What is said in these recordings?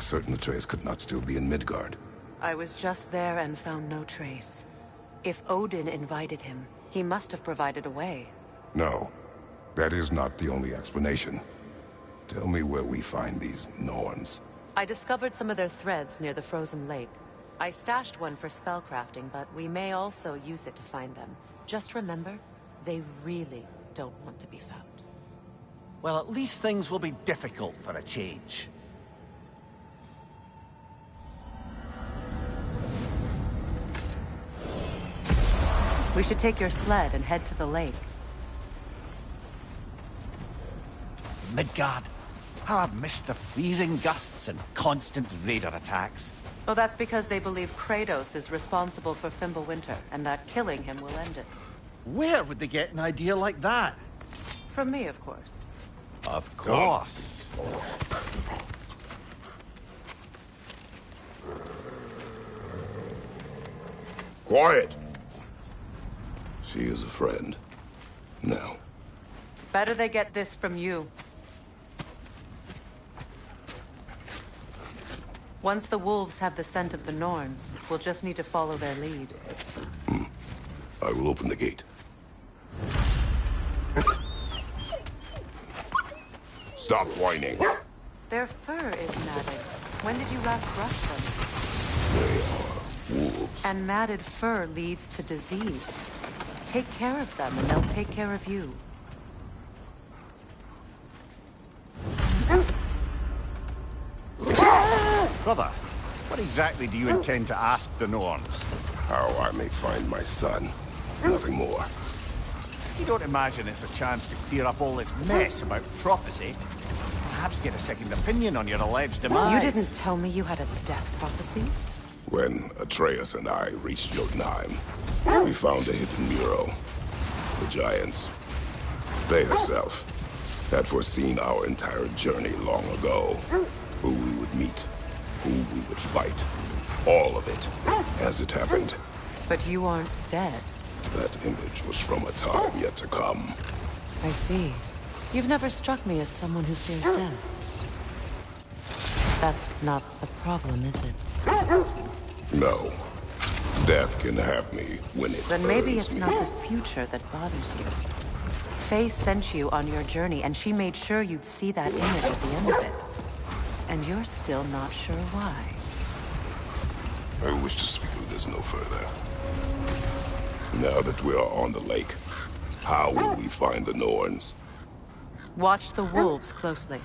certain Atreus could not still be in Midgard. I was just there and found no trace. If Odin invited him, he must have provided a way. No, that is not the only explanation. Tell me where we find these Norns. I discovered some of their threads near the frozen lake. I stashed one for spellcrafting, but we may also use it to find them. Just remember, they really don't want to be found. Well, at least things will be difficult for a change. We should take your sled and head to the lake. Midgard. How I've missed the freezing gusts and constant raider attacks. Well, that's because they believe Kratos is responsible for Fimbulwinter, and that killing him will end it. Where would they get an idea like that? From me, of course. Of course. Quiet! She is a friend. Now. Better they get this from you. Once the wolves have the scent of the Norns, we'll just need to follow their lead. I will open the gate. Stop whining. Their fur is matted. When did you last brush them? They are wolves. And matted fur leads to disease. Take care of them, and they'll take care of you. Brother, what exactly do you intend to ask the Norns? How I may find my son. Nothing more. You don't imagine it's a chance to clear up all this mess about prophecy? Perhaps get a second opinion on your alleged demise? You didn't tell me you had a death prophecy? When Atreus and I reached Jotunheim, we found a hidden mural. The Giants, they herself, had foreseen our entire journey long ago. Who we would meet, who we would fight. All of it, as it happened. But you aren't dead. That image was from a time yet to come. I see. You've never struck me as someone who fears death. That's not the problem, is it? No. Death can have me when it Then maybe burns it's me. not the future that bothers you. Faye sent you on your journey, and she made sure you'd see that image at the end of it. And you're still not sure why. I wish to speak of this no further. Now that we are on the lake, how will we find the Norns? Watch the wolves closely.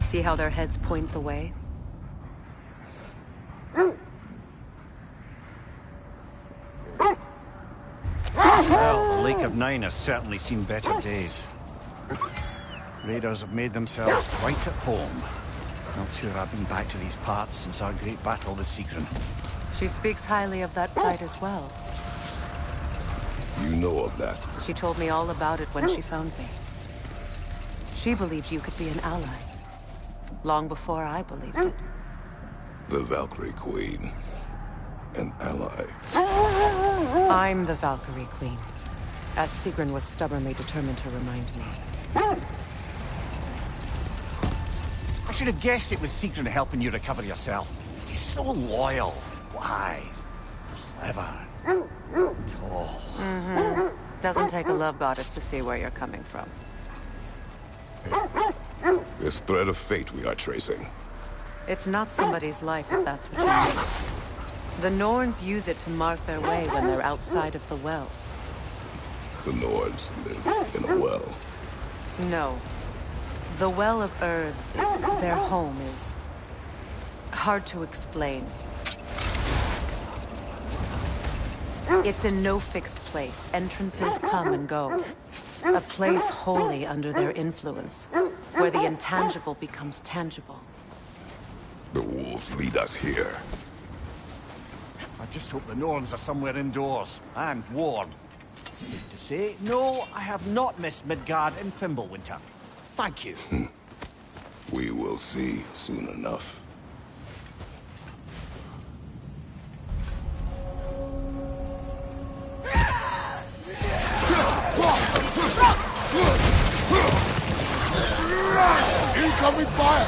See how their heads point the way? Well, the Lake of Nine has certainly seen better days. Raiders have made themselves quite at home. Not sure I've been back to these parts since our great battle with Sigrun. She speaks highly of that fight as well. You know of that. She told me all about it when she found me. She believed you could be an ally. Long before I believed it. The Valkyrie Queen. An ally. I'm the Valkyrie Queen, as Sigrun was stubbornly determined to remind me. I should have guessed it was Sigrun helping you recover yourself. She's so loyal, wise, clever, tall. Doesn't take a love goddess to see where you're coming from. This thread of fate we are tracing. It's not somebody's life, if that's what you mean. The Norns use it to mark their way when they're outside of the well. The Nords live in a well. No. The Well of Earth, their home, is hard to explain. It's in no fixed place. Entrances come and go. A place wholly under their influence, where the intangible becomes tangible. The wolves lead us here. I just hope the Norns are somewhere indoors, and warm. Safe to say, no, I have not missed Midgard in Fimbulwinter. Thank you. We will see soon enough. Incoming fire!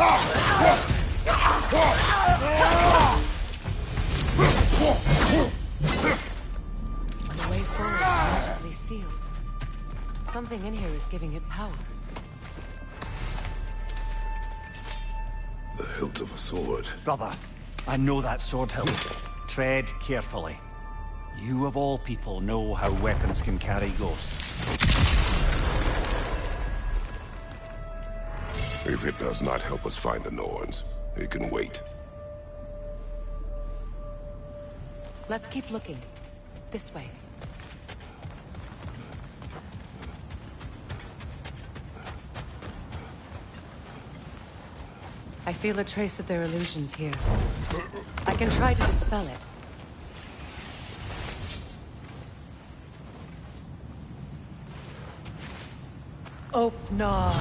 The way forward is magically sealed. Something in here is giving it power. The hilt of a sword. Brother, I know that sword hilt. Tread carefully. You of all people know how weapons can carry ghosts. If it does not help us find the Norns, it can wait. Let's keep looking. This way. I feel a trace of their illusions here. I can try to dispel it. Oh, no.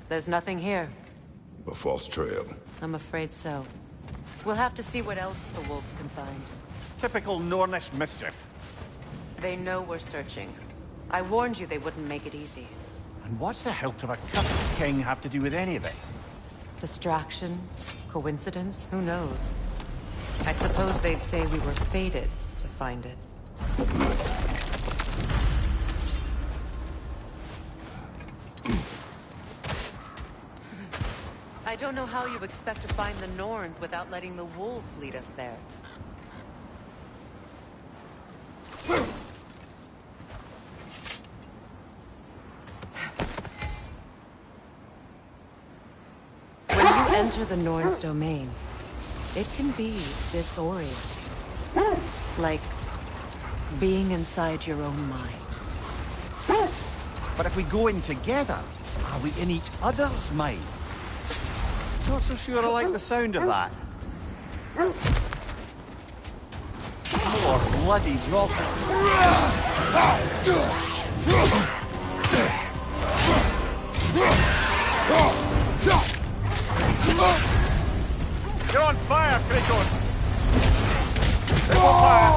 There's nothing here. A false trail. I'm afraid so. We'll have to see what else the wolves can find. Typical Nornish mischief. They know we're searching. I warned you they wouldn't make it easy. And what's the hilt of a cursed king have to do with any of it? Distraction? Coincidence? Who knows? I suppose they'd say we were fated to find it. I don't know how you expect to find the Norns without letting the wolves lead us there. When you enter the Norn's domain, it can be disorienting. Like being inside your own mind. But if we go in together, are we in each other's mind? Not so sure I like the sound of that. More bloody dropping. You're on fire, Kratos! Triple fire!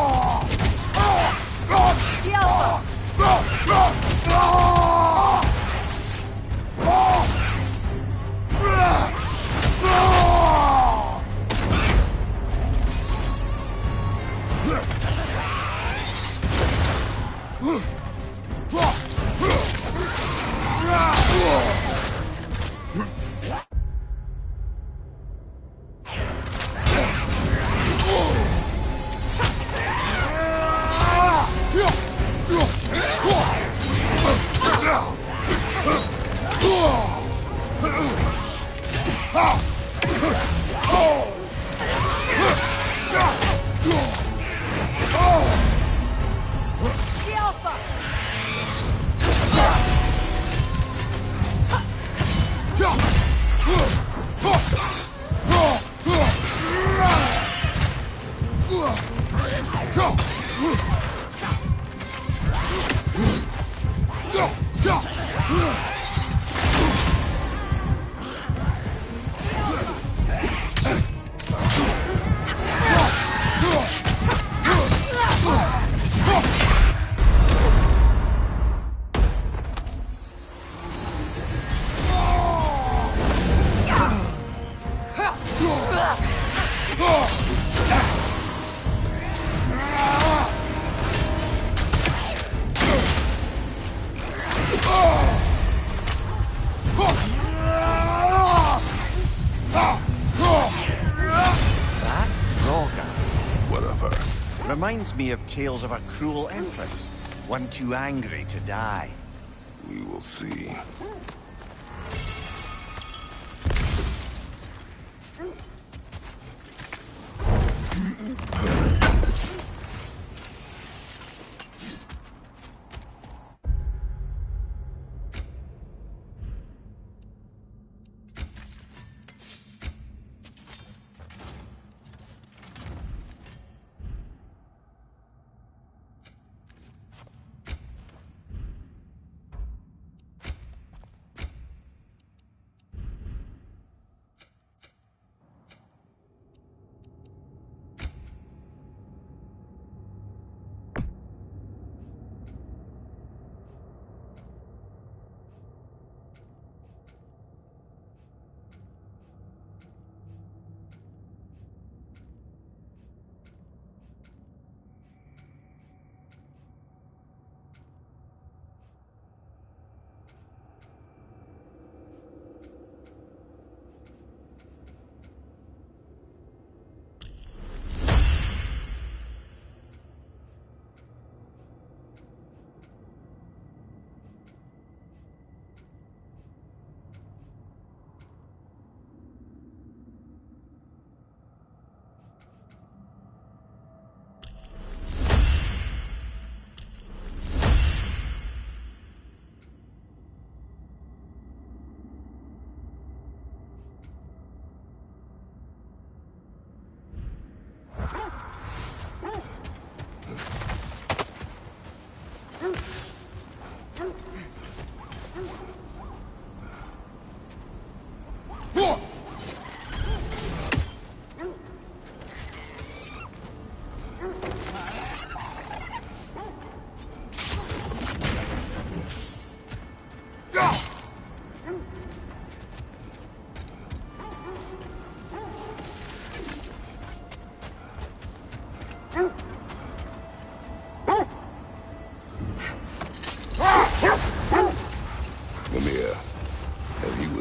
Reminds me of tales of a cruel empress, one too angry to die. We will see.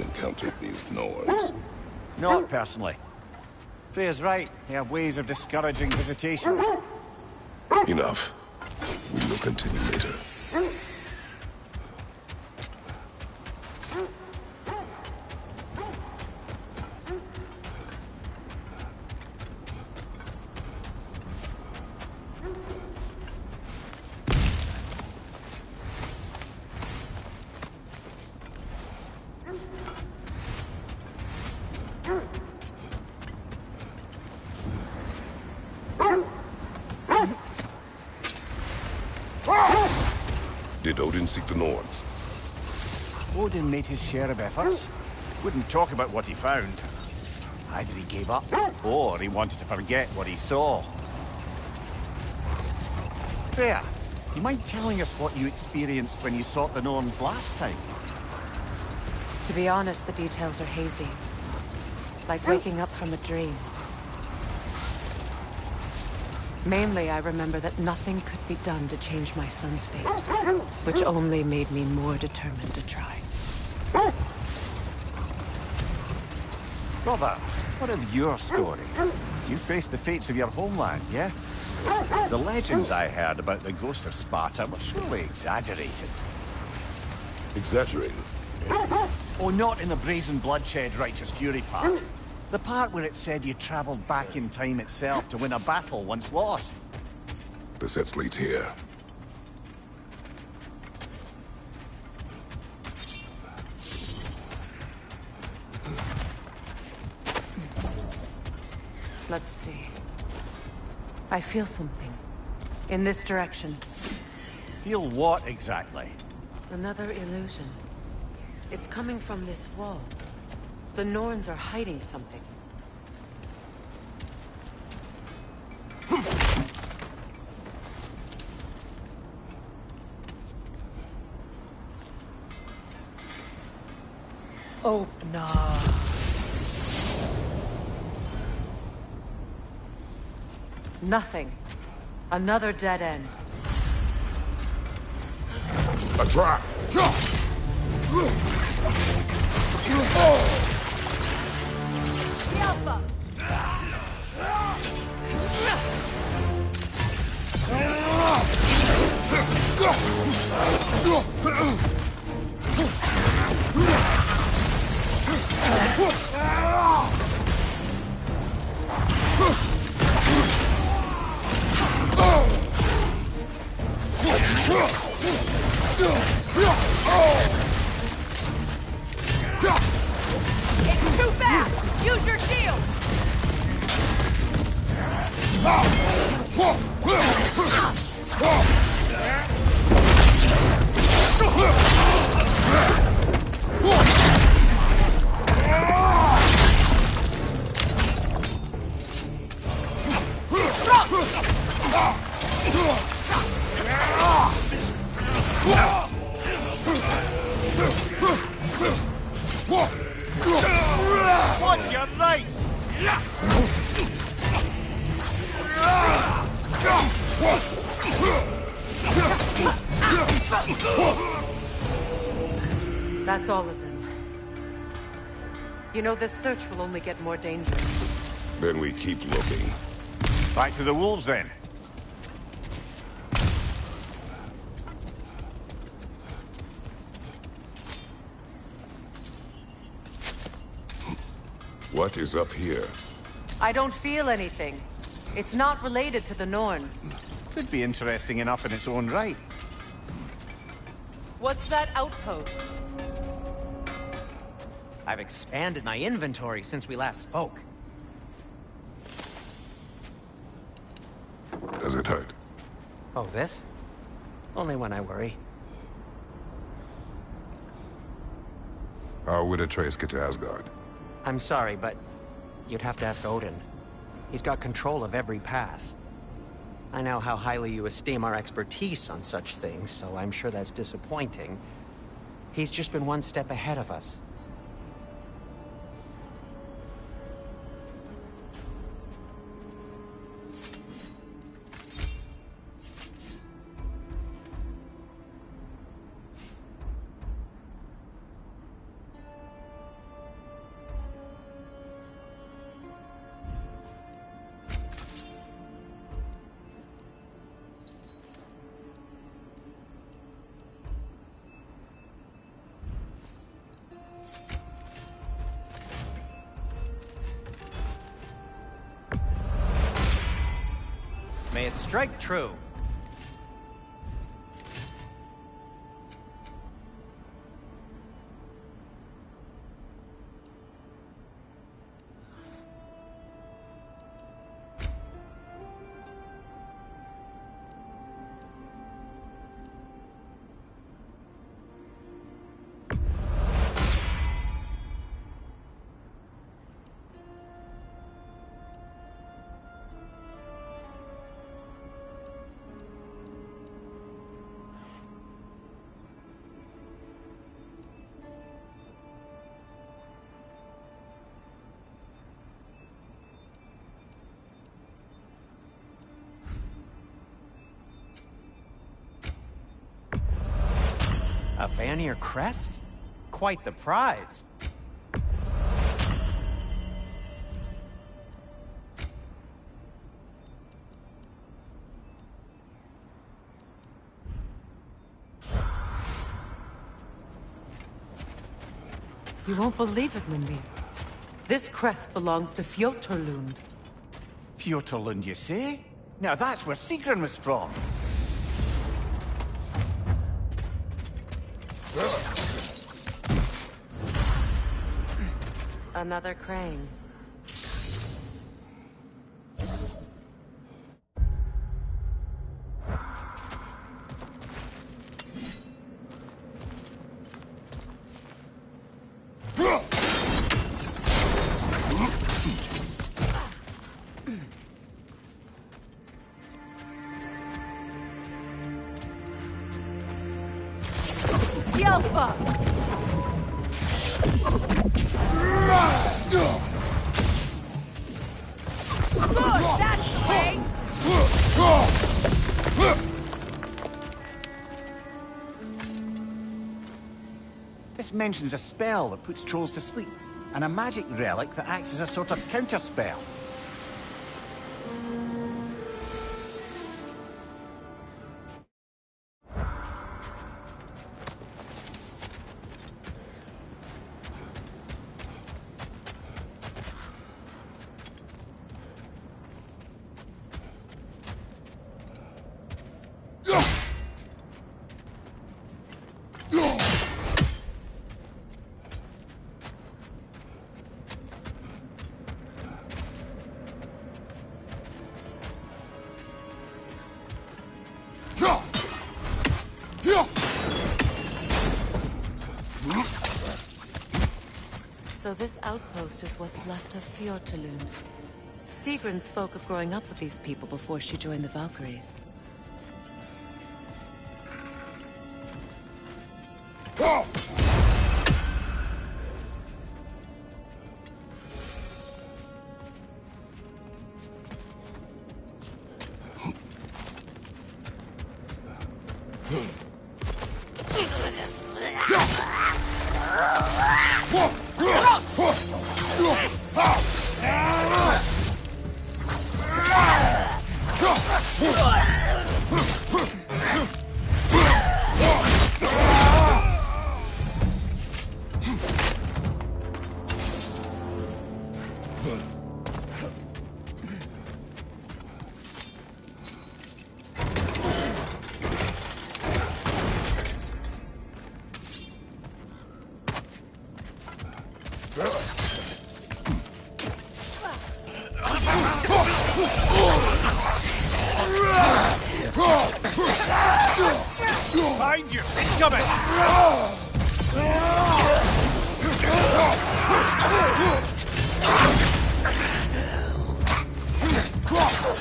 encountered these Norns? Not personally. Freya's right. They have ways of discouraging visitation. Enough. We will continue later. Did Odin seek the Norns? Odin made his share of efforts. Wouldn't talk about what he found. Either he gave up, or he wanted to forget what he saw. Freya, you mind telling us what you experienced when you sought the Norns last time? To be honest, the details are hazy. Like waking up from a dream. Mainly, I remember that nothing could be done to change my son's fate, which only made me more determined to try. Brother, what of your story? You faced the fates of your homeland, yeah? The legends I heard about the ghost of Sparta were surely exaggerated. Exaggerated? Oh, not in the brazen bloodshed righteous fury part. The part where it said you traveled back in time itself to win a battle once lost. The set leads here. Let's see. I feel something. In this direction. Feel what exactly? Another illusion. It's coming from this wall. The Norns are hiding something. Open up. Nothing. Another dead end. A trap! Alpha! It's too fast! Use your shield! Watch your right! That's all of them. You know, this search will only get more dangerous. Then we keep looking. Back to the wolves, then. What is up here? I don't feel anything. It's not related to the Norns. Could be interesting enough in its own right. What's that outpost? I've expanded my inventory since we last spoke. Does it hurt? Oh, this? Only when I worry. How would Atreus get to Asgard? I'm sorry, but you'd have to ask Odin. He's got control of every path. I know how highly you esteem our expertise on such things, so I'm sure that's disappointing. He's just been one step ahead of us. Quiet, strike true. A Vanir crest? Quite the prize. You won't believe it, Mimir. This crest belongs to Fjotorlund. Fjotorlund, you say? Now that's where Sigrun was from. Another crane. Skjelfa! Good, that's the way! This mentions a spell that puts trolls to sleep, and a magic relic that acts as a sort of counterspell. So this outpost is what's left of Fjotorlund. Sigrun spoke of growing up with these people before she joined the Valkyries. Behind you! Incoming!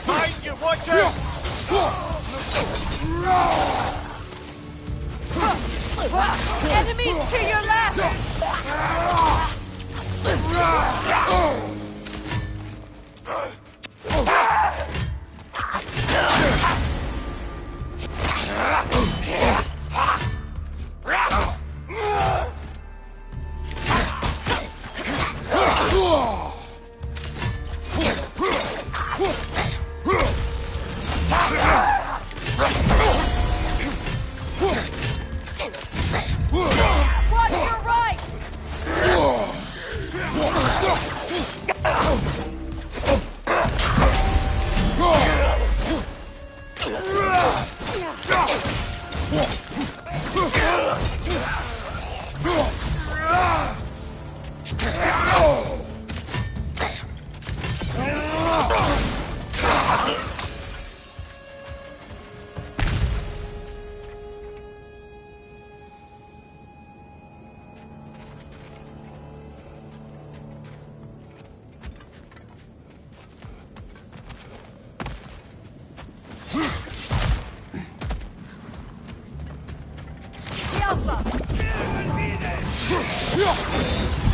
Behind you! Watch out! Enemies to your left!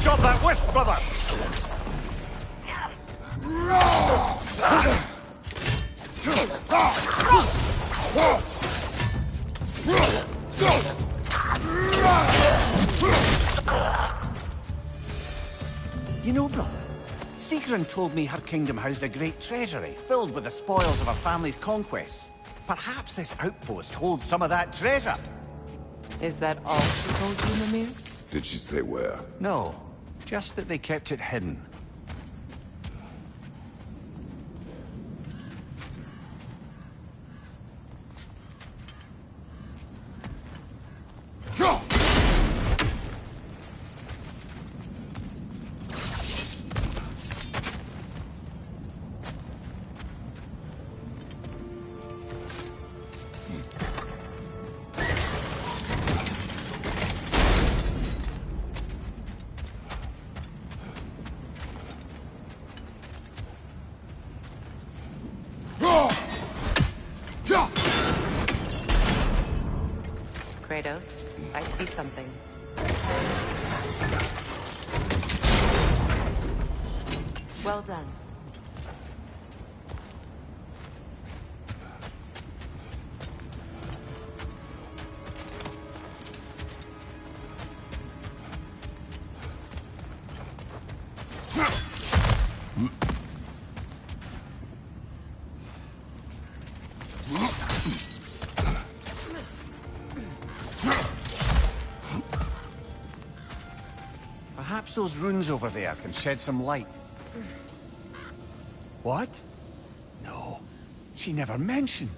Stop that whisk, brother! You know, brother, Sigrun told me her kingdom housed a great treasury filled with the spoils of her family's conquests. Perhaps this outpost holds some of that treasure. Is that all she told you, Mimir? Did she say where? No, just that they kept it hidden. Kratos, I see something. Well done. Perhaps those runes over there can shed some light. What? No, she never mentioned.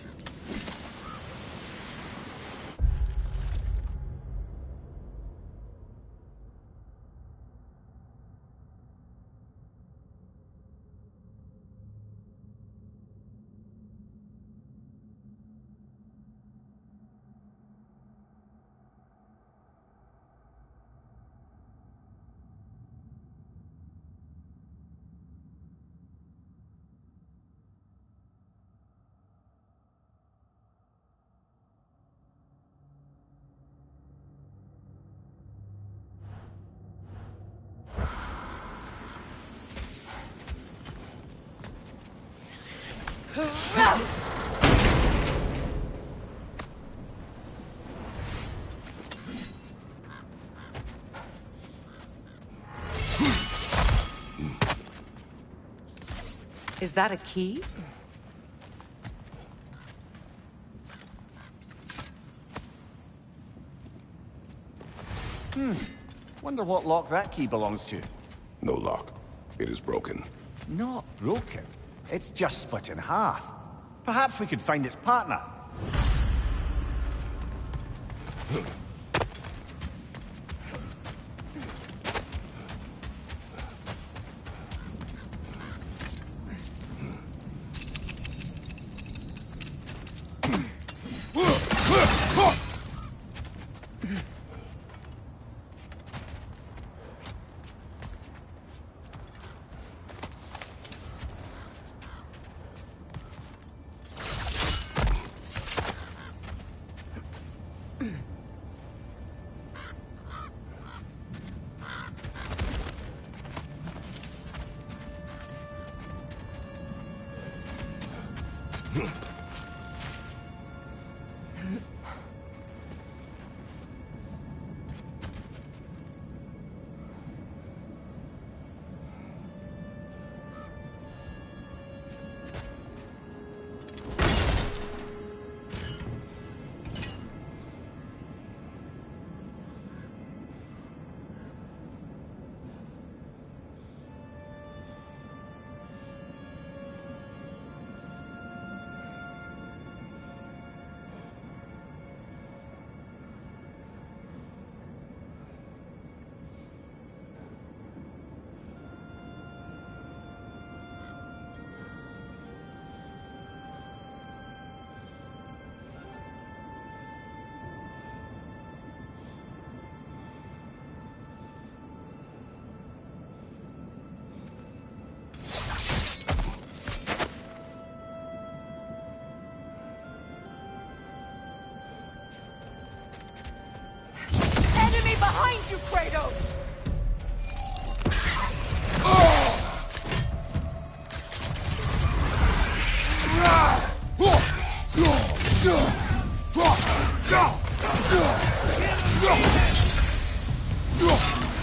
Is that a key? Wonder what lock that key belongs to. No lock. It is broken. Not broken. It's just split in half. Perhaps we could find its partner. Behind you, Kratos!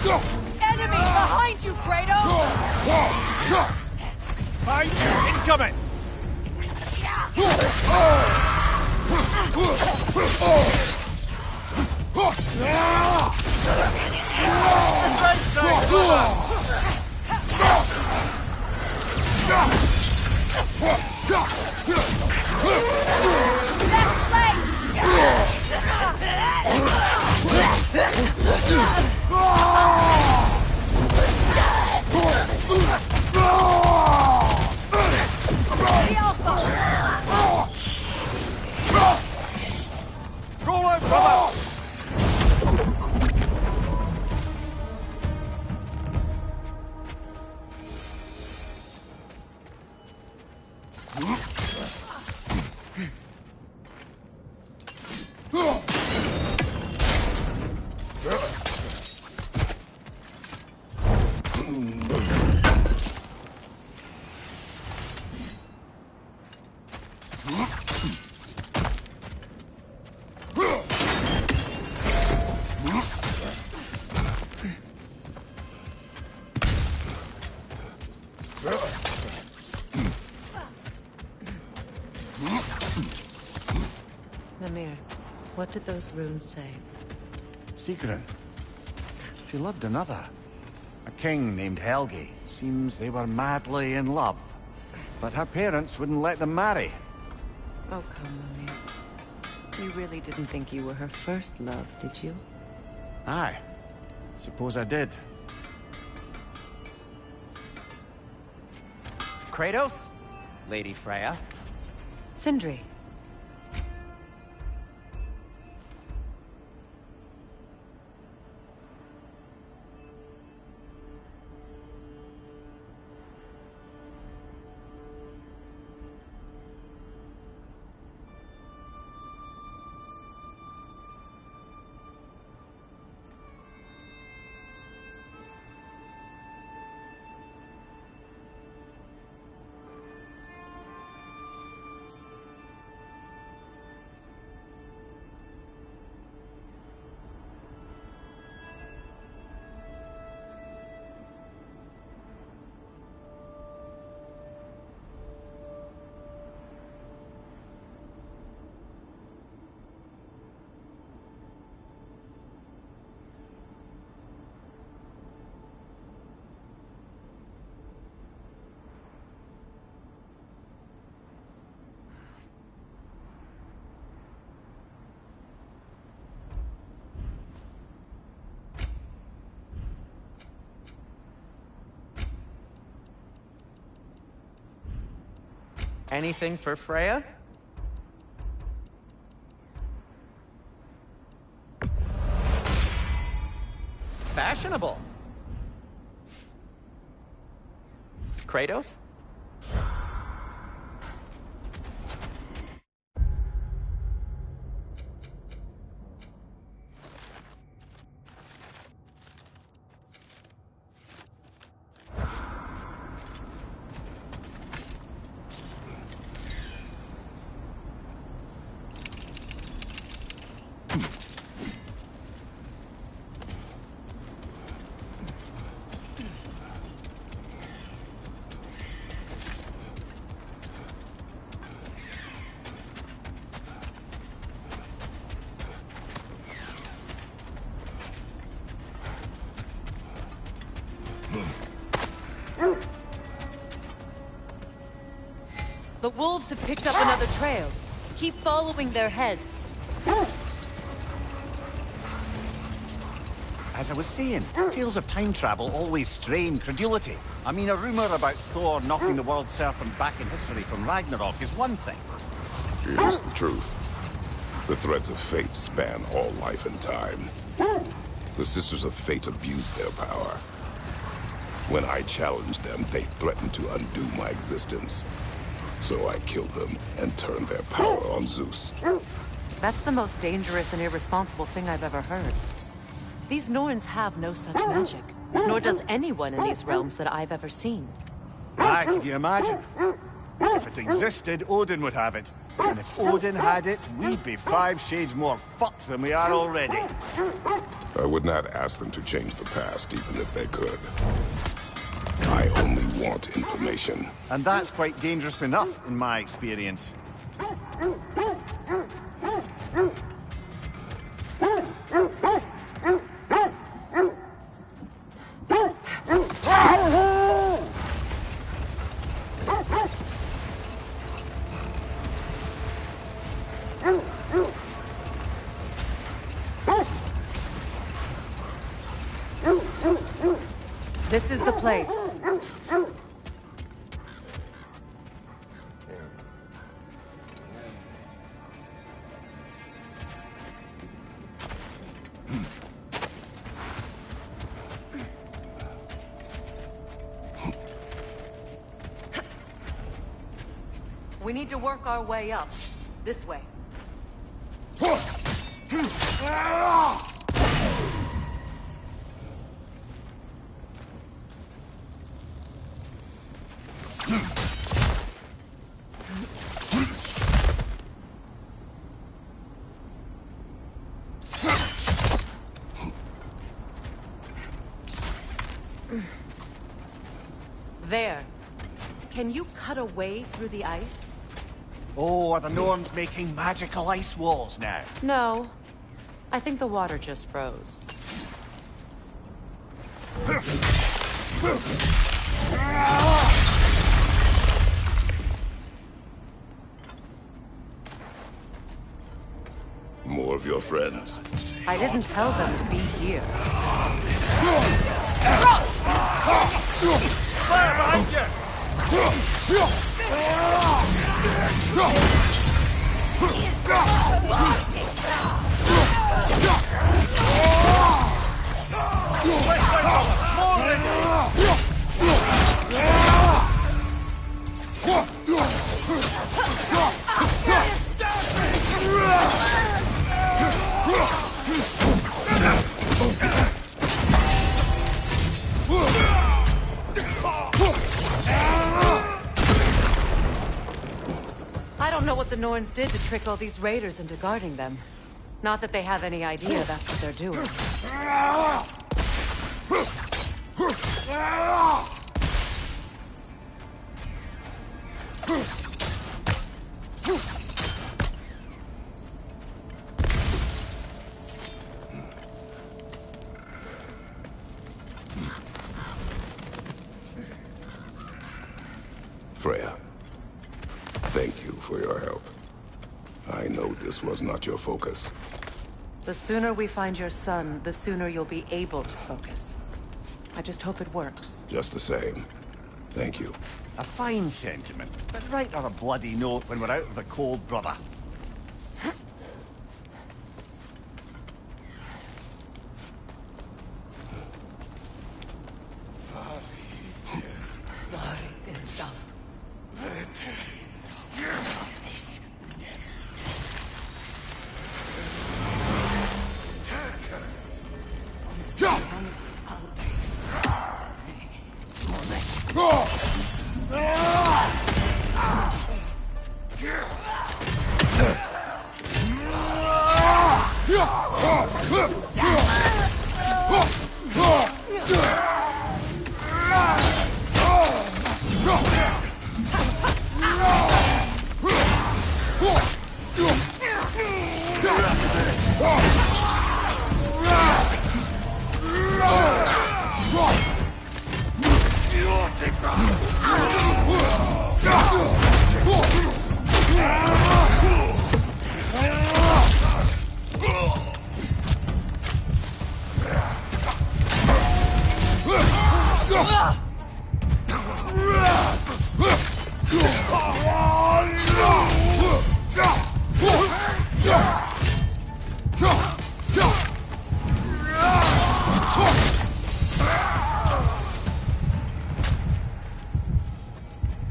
Enemy behind you, Kratos! Find you! Incoming! Right side, roll out, brother! Mimir, what did those runes say? Sigrun. She loved another. A king named Helgi. Seems they were madly in love. But her parents wouldn't let them marry. Oh, come, Mimir. You really didn't think you were her first love, did you? Aye. Suppose I did. Kratos? Lady Freya? Sindri. Anything for Freya? Fashionable. Kratos? The wolves have picked up another trail. Keep following their heads. As I was saying, tales of time travel always strain credulity. I mean, a rumor about Thor knocking the world serpent back in history from Ragnarok is one thing. Here's the truth. The threads of fate span all life and time. The Sisters of Fate abused their power. When I challenged them, they threatened to undo my existence. So I killed them and turned their power on Zeus. That's the most dangerous and irresponsible thing I've ever heard. These Norns have no such magic, nor does anyone in these realms that I've ever seen. Aye, can you imagine? If it existed, Odin would have it. And if Odin had it, we'd be 5 shades more fucked than we are already. I would not ask them to change the past, even if they could. I only want information. And that's quite dangerous enough, in my experience. This is the place. We need to work our way up. This way. There. Can you cut a way through the ice? Oh, are the Norns making magical ice walls now? No. I think the water just froze. More of your friends. I didn't tell them to be here. Fire behind you! I don't know what the Norns did to trick all these raiders into guarding them. Not that they have any idea that's what they're doing. Freya, thank you for your help. I know this was not your focus. The sooner we find your son, the sooner you'll be able to focus. I just hope it works. Just the same. Thank you. A fine sentiment, but write on a bloody note when we're out of the cold, brother.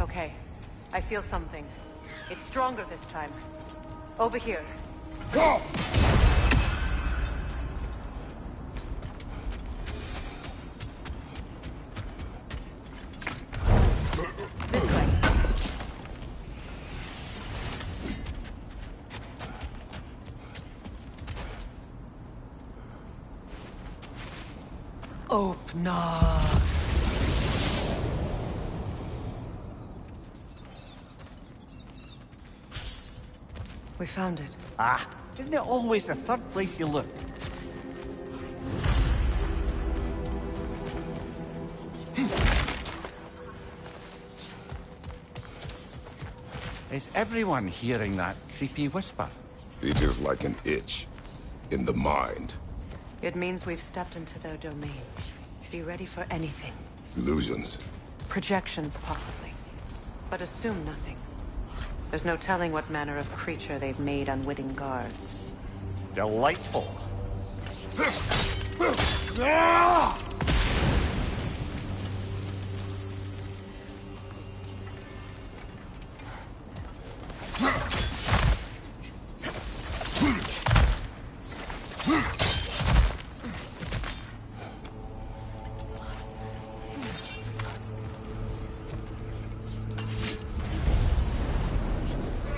Okay. I feel something. It's stronger this time. Over here. This way. Opener. We found it. Ah, isn't it always the third place you look? Is everyone hearing that creepy whisper? It is like an itch in the mind. It means we've stepped into their domain. Be ready for anything. Illusions. Projections, possibly. But assume nothing. There's no telling what manner of creature they've made unwitting guards. Delightful.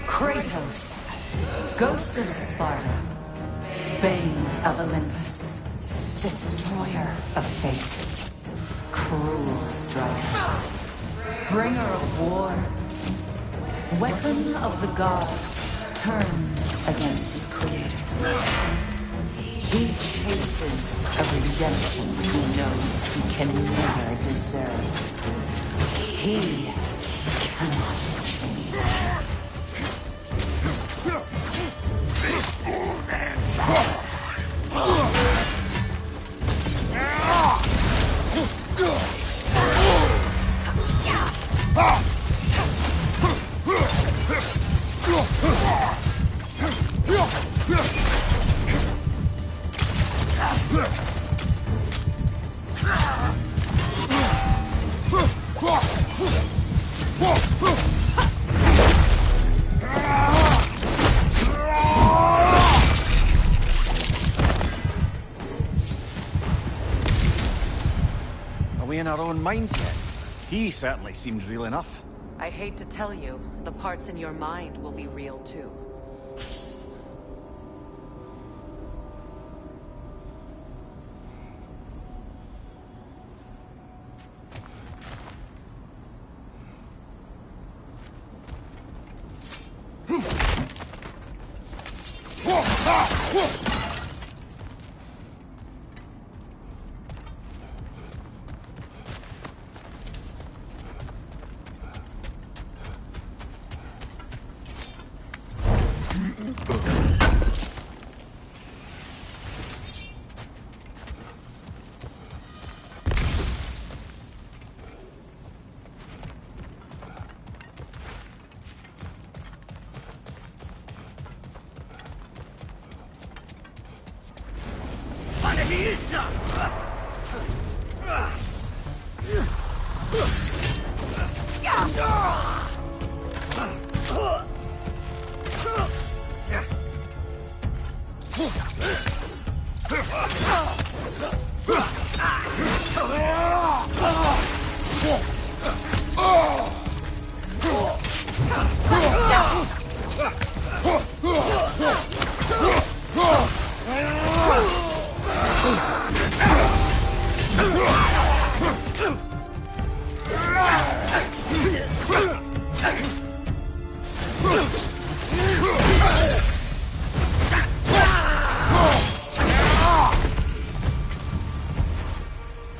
Kratos, Ghost of Sparta, Bane of Olympus, Destroyer of Fate, Cruel Striker, Bringer of War, Weapon of the Gods, turned against his creators. He chases a redemption he knows he can never deserve. He cannot change. Are we in our own mindset? He certainly seems real enough. I hate to tell you, the parts in your mind will be real too.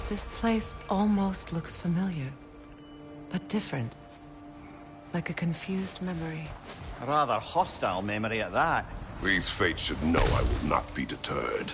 This place almost looks familiar, but different. Like a confused memory. A rather hostile memory at that. These fates should know I will not be deterred.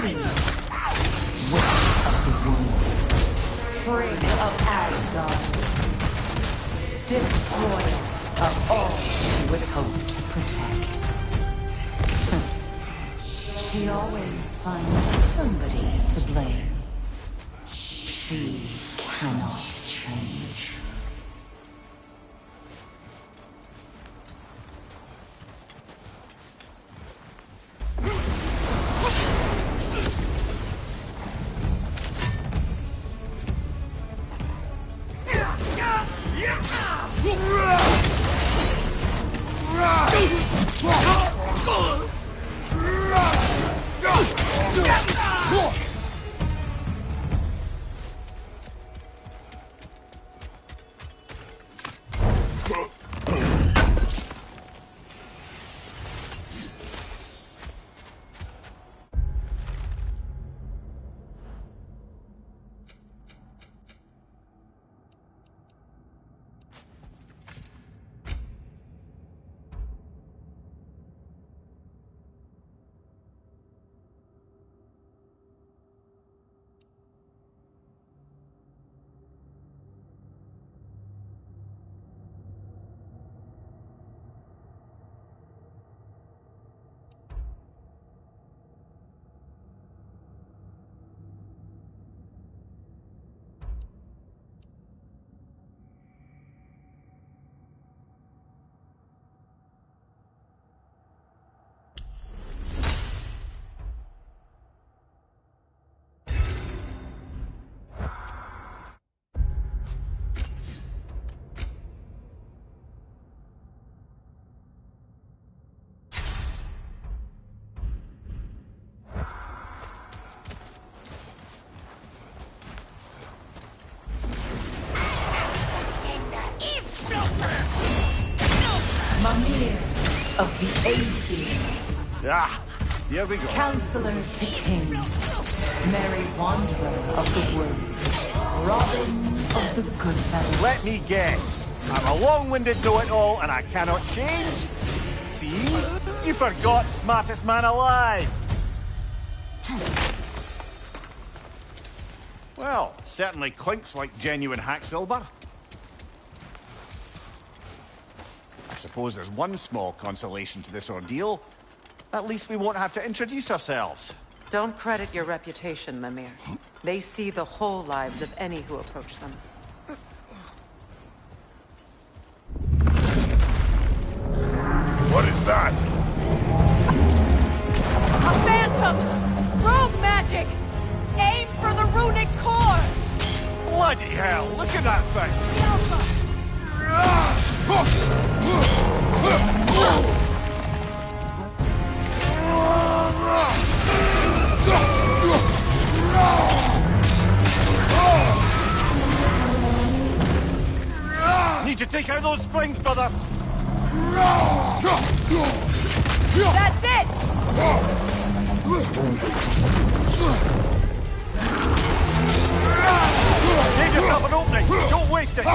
Please, witch of the woods, free of Asgard, destroyer of all she would hope to protect. She always finds somebody to blame. She cannot change. Mimir of the AC. Ah, here we go. Counselor to kings, merry wanderer of the woods, Robin of the good fellows. Let me guess. I'm a long-winded know-it-all and I cannot change? See? You forgot smartest man alive. Well, certainly clinks like genuine hack silver. I suppose there's one small consolation to this ordeal. At least we won't have to introduce ourselves. Don't credit your reputation, Mimir. They see the whole lives of any who approach them. What is that? A phantom! Rogue magic! Aim for the runic core! Bloody hell, look at that thing! Need to take out those springs, brother! That's it! Give yourself an opening! Don't waste it!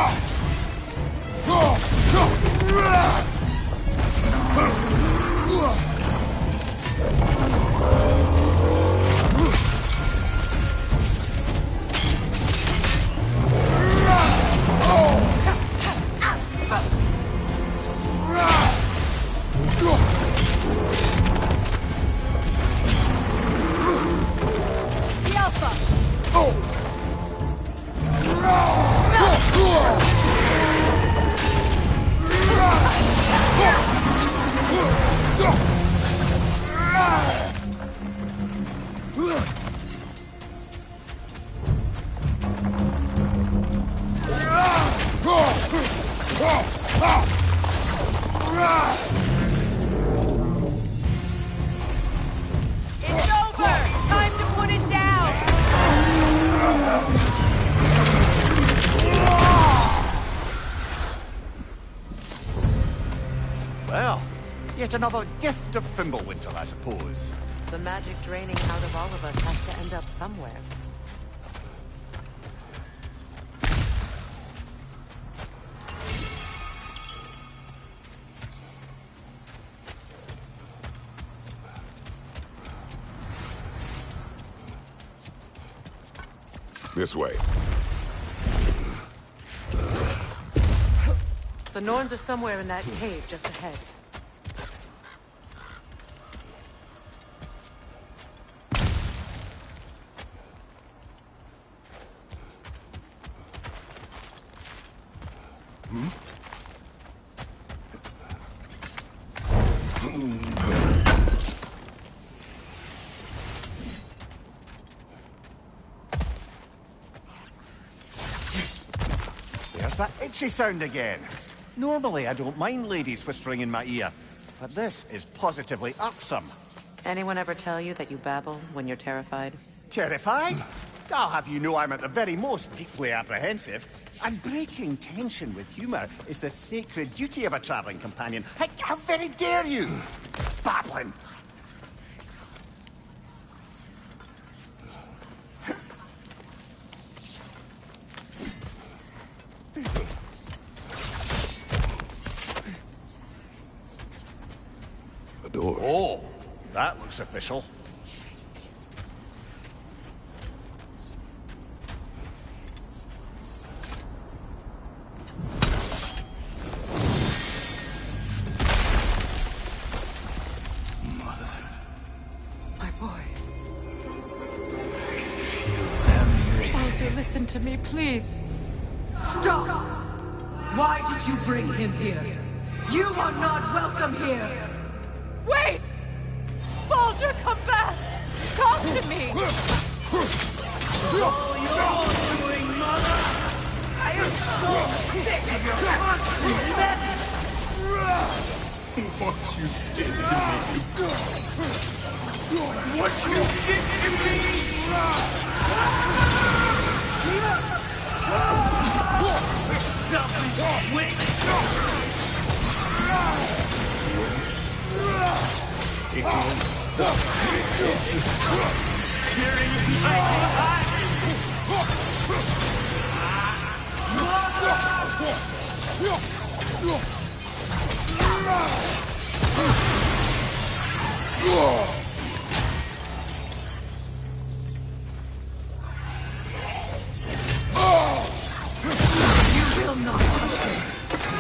The Alpha! It's over! Time to put it down! Well, yet another gift of Fimbulwinter, I suppose. The magic draining out of all of us has to end up somewhere. This way. The Norns are somewhere in that cave just ahead. There's that itchy sound again. Normally, I don't mind ladies whispering in my ear, but this is positively irksome. Anyone ever tell you that you babble when you're terrified? Terrified? I'll have you know I'm at the very most deeply apprehensive. And breaking tension with humour is the sacred duty of a travelling companion. How very dare you! Babbling! A door. Oh, that looks official. My boy. Walter, listen to me, please. Stop! Why did you bring him here? You are not welcome here! Wait! Baldur, come back! Talk to me! All you're doing, Mother! I am so sick of your constant madness! What you did to me! What you did to me! Selfish witch! It won't stop. Cheering behind his eyes! You will not touch him!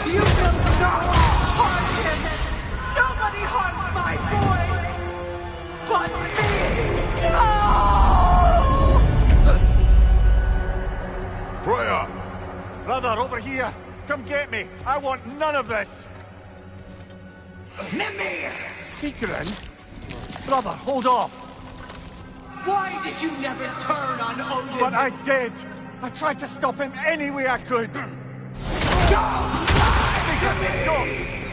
You will not harm him! Nobody harms my boy! But me! No! Freya! Brother, over here! Come get me! I want none of this! Mimir! Secret? Brother, hold off! Why did you never turn on Odin? But I did! I tried to stop him any way I could! Don't lie to me!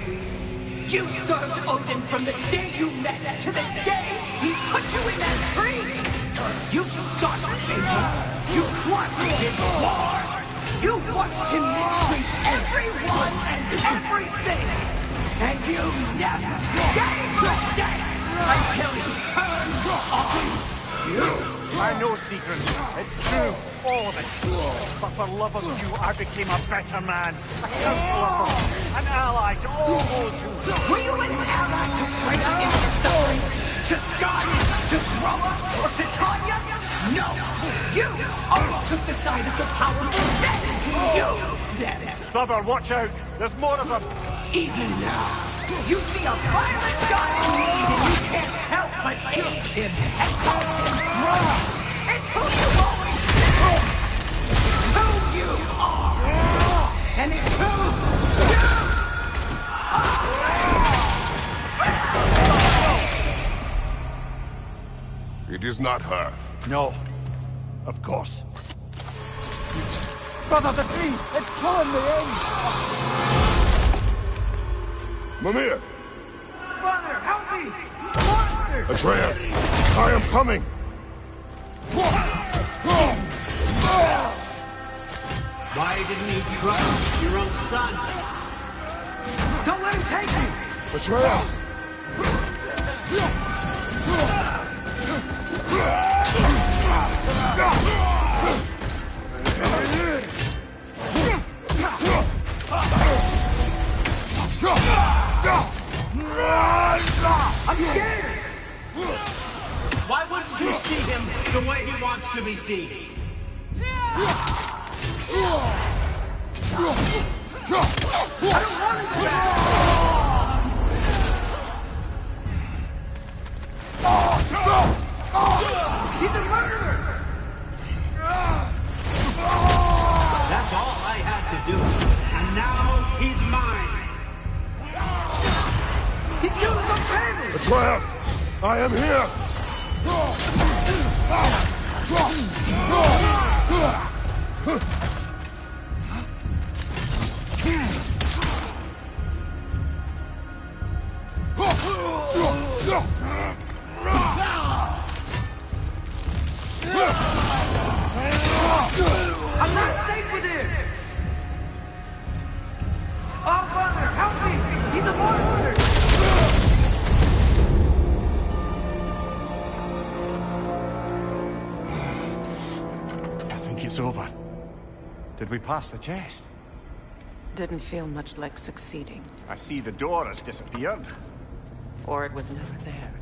You served Odin from the day you met to the day he put you in that tree! You sought favor! You plotted his war! You watched him mistreat everyone and everything! And you never gave a damn until he turned on you! I know, Secret. It's true. All of it. But for love of you, I became a better man. A counselor, an ally to all those who... Were you an ally to Freya in her suffering? To Scott? To Groa? Or to Tanya? No! You always took the side of the powerful, then used them! Brother, watch out. There's more of them. Even now, you see a violent guy in need and you can't help but hate him and call him wrong! It's who you always been! Who you are! And it's who you are! It is not her. No. Of course. Brother, the tree! It's pulling me in! Mimir! Brother, help me! Monster! Atreus! I am coming! Why didn't you trust your own son? Don't let him take me! Atreus! I'm scared! Why wouldn't you see him the way he wants to be seen? He's a murderer! That's all I had to do. And now he's mine. He's doing some damage! Atreus! I am here! I'm not safe with him! Oh, Father, help me! He's a monster! I think it's over. Did we pass the test? Didn't feel much like succeeding. I see the door has disappeared. Or it was never there.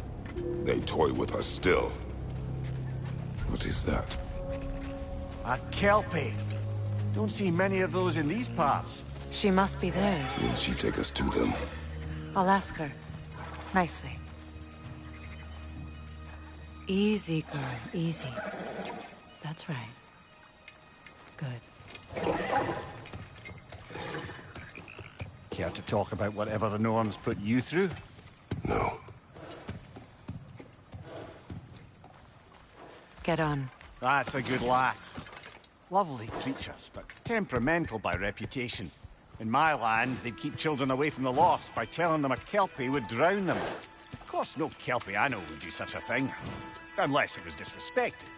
They toy with us still. What is that? A kelpie. Don't see many of those in these parts. She must be theirs. Will she take us to them? I'll ask her. Nicely. Easy, girl. Easy. That's right. Good. Care to talk about whatever the norms put you through? No. Get on. That's a good lass. Lovely creatures, but temperamental by reputation. In my land, they'd keep children away from the lofts by telling them a kelpie would drown them. Of course, no kelpie I know would do such a thing. Unless it was disrespected.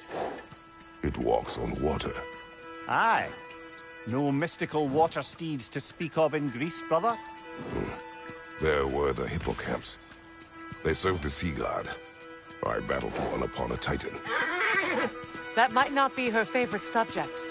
It walks on water. Aye. No mystical water steeds to speak of in Greece, brother? There were the hippocamps. They served the sea god. I battled one upon a titan. That might not be her favorite subject.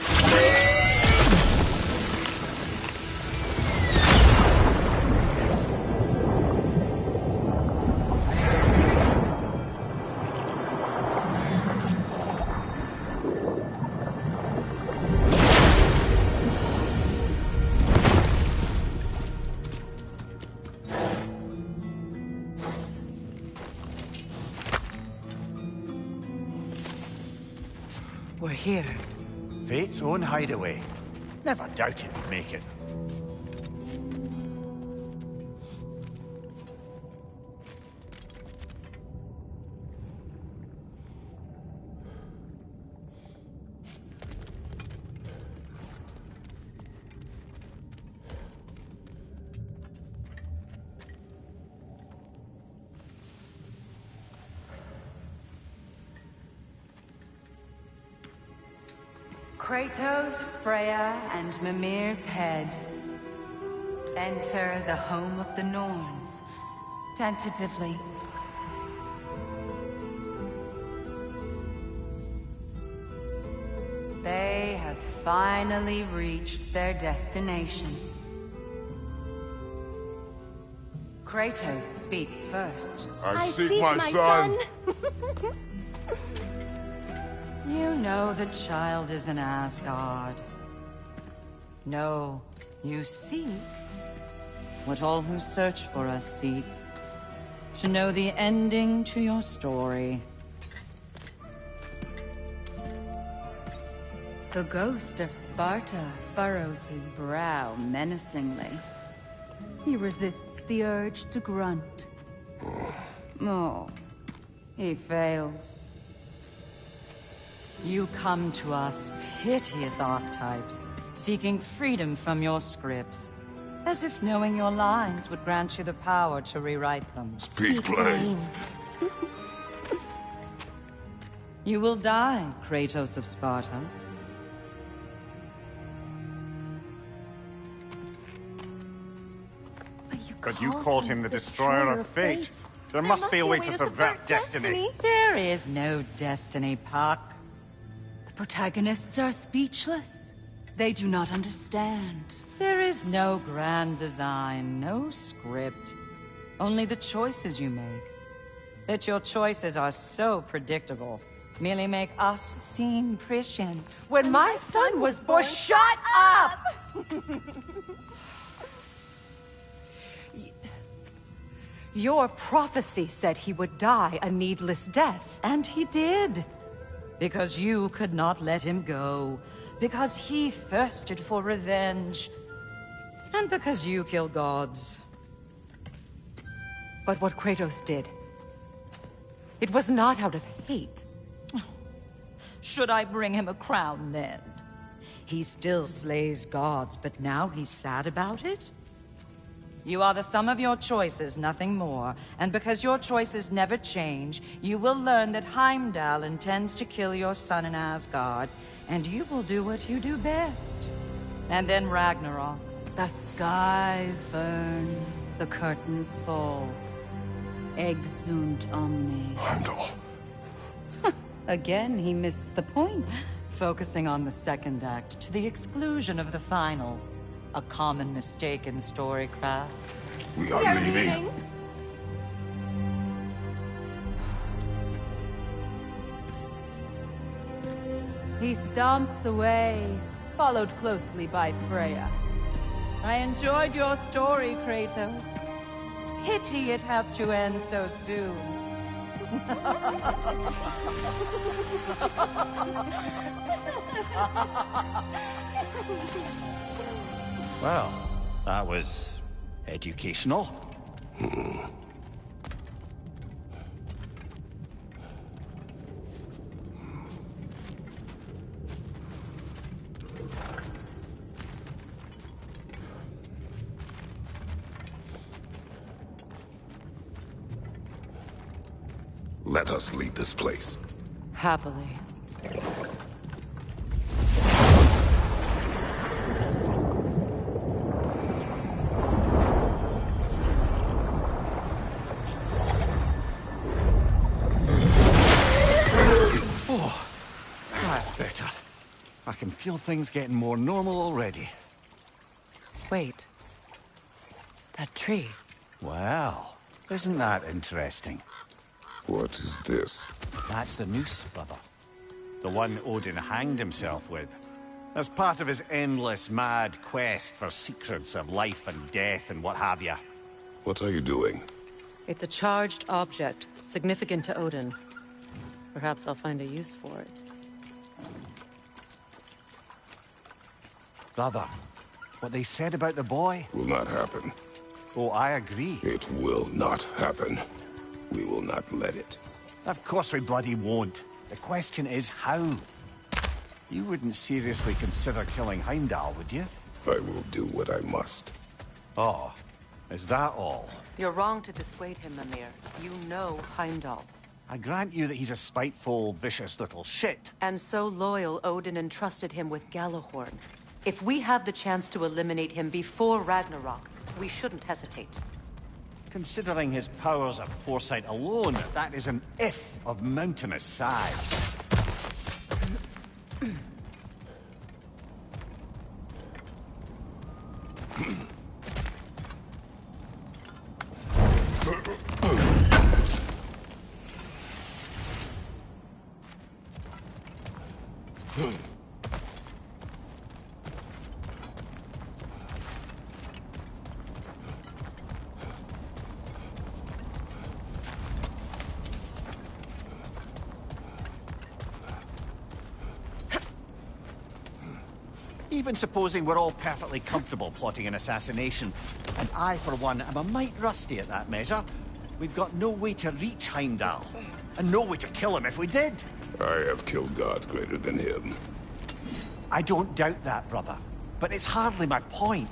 We're here. Fate's own hideaway. Never doubted we'd make it. Kratos, Freya, and Mimir's head. Enter the home of the Norns. Tentatively. They have finally reached their destination. Kratos speaks first. I seek my son! You know the child is in Asgard. No, you seek what all who search for us seek. To know the ending to your story. The ghost of Sparta furrows his brow menacingly. He resists the urge to grunt. Oh, he fails. You come to us, piteous archetypes, seeking freedom from your scripts. As if knowing your lines would grant you the power to rewrite them. Speak plain. You will die, Kratos of Sparta. But you called him the destroyer of fate. There must be a way to subvert destiny. There is no destiny, Puck. The protagonists are speechless. They do not understand. There is no grand design, no script. Only the choices you make. That your choices are so predictable merely make us seem prescient. When my son was born, shut up! Your prophecy said he would die a needless death. And he did. Because you could not let him go. Because he thirsted for revenge. And because you kill gods. But what Kratos did, it was not out of hate. Should I bring him a crown then? He still slays gods, but now he's sad about it? You are the sum of your choices, nothing more. And because your choices never change, you will learn that Heimdall intends to kill your son in Asgard, and you will do what you do best. And then Ragnarok. The skies burn, the curtains fall. Exunt omnes. Heimdall. Again, he misses the point. Focusing on the second act to the exclusion of the final. A common mistake in storycraft. We are leaving. He stomps away, followed closely by Freya. I enjoyed your story, Kratos. Pity it has to end so soon. Well, that was educational. Let us leave this place. Happily. Oh, that's better. I can feel things getting more normal already. Wait. That tree. Well, isn't that interesting? What is this? That's the noose, brother. The one Odin hanged himself with. As part of his endless, mad quest for secrets of life and death and what have you. What are you doing? It's a charged object, significant to Odin. Perhaps I'll find a use for it. Brother, what they said about the boy? Will not happen. Oh, I agree. It will not happen. We will not let it. Of course we bloody won't. The question is how. You wouldn't seriously consider killing Heimdall, would you? I will do what I must. Oh, is that all? You're wrong to dissuade him, Mimir. You know Heimdall. I grant you that he's a spiteful, vicious little shit. And so loyal, Odin entrusted him with Gjallarhorn. If we have the chance to eliminate him before Ragnarok, we shouldn't hesitate. Considering his powers of foresight alone, that is an if of mountainous size. Even supposing we're all perfectly comfortable plotting an assassination, and I, for one, am a mite rusty at that measure, we've got no way to reach Heimdall, and no way to kill him if we did. I have killed gods greater than him. I don't doubt that, brother, but it's hardly my point.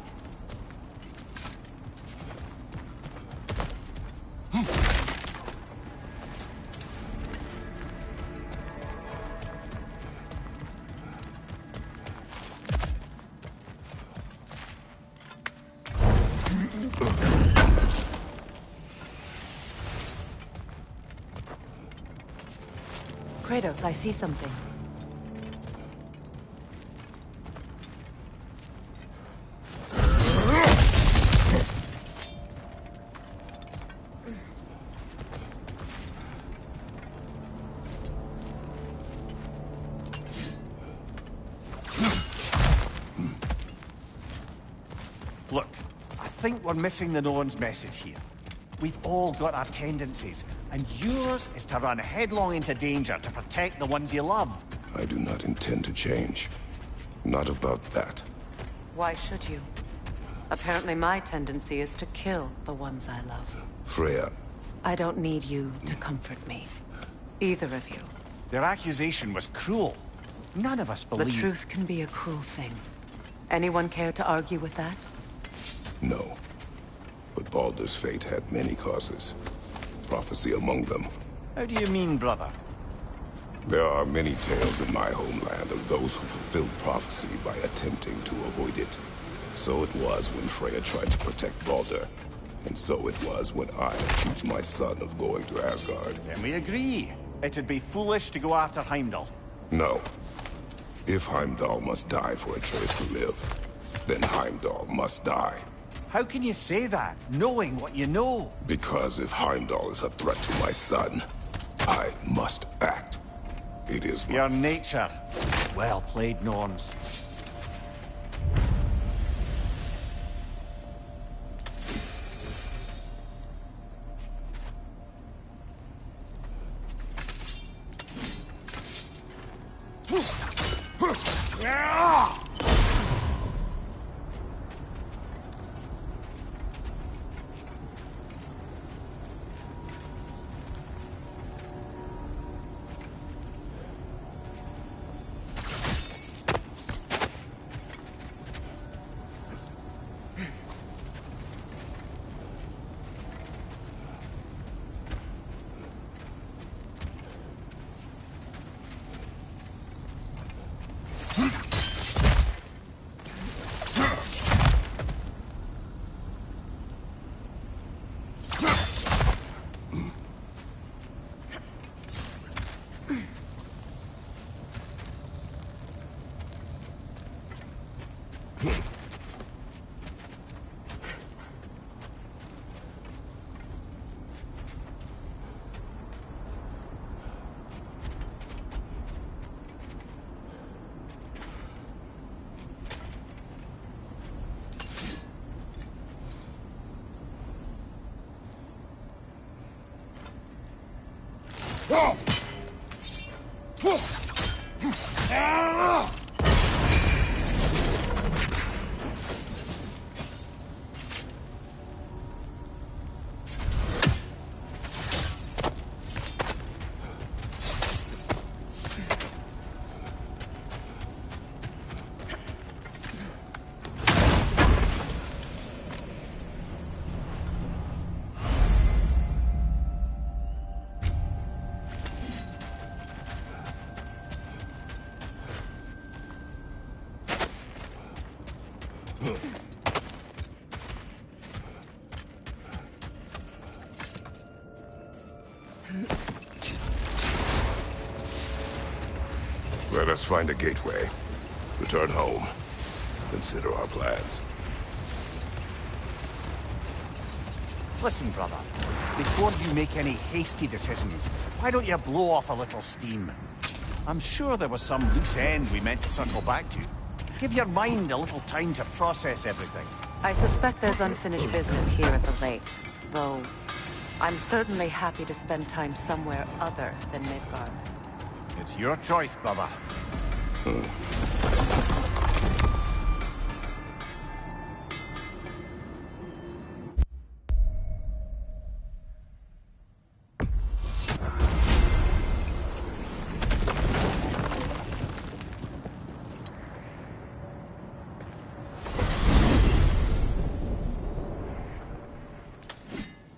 Kratos, I see something. I think we're missing the Norn's message here. We've all got our tendencies, and yours is to run headlong into danger to protect the ones you love. I do not intend to change. Not about that. Why should you? Apparently my tendency is to kill the ones I love. Freya. I don't need you to comfort me. Either of you. Their accusation was cruel. None of us believe... The truth can be a cruel thing. Anyone care to argue with that? No. But Baldur's fate had many causes. Prophecy among them. How do you mean, brother? There are many tales in my homeland of those who fulfilled prophecy by attempting to avoid it. So it was when Freya tried to protect Baldur. And so it was when I accused my son of going to Asgard. Then we agree. It'd be foolish to go after Heimdall. No. If Heimdall must die for Atreus to live, then Heimdall must die. How can you say that, knowing what you know? Because if Heimdall is a threat to my son, I must act. It is my... Your nature. Well played, Norns. Let us find a gateway. Return home. Consider our plans. Listen, brother. Before you make any hasty decisions, why don't you blow off a little steam? I'm sure there was some loose end we meant to circle back to. Give your mind a little time to process everything. I suspect there's unfinished business here at the lake, though I'm certainly happy to spend time somewhere other than Midgard. It's your choice, brother.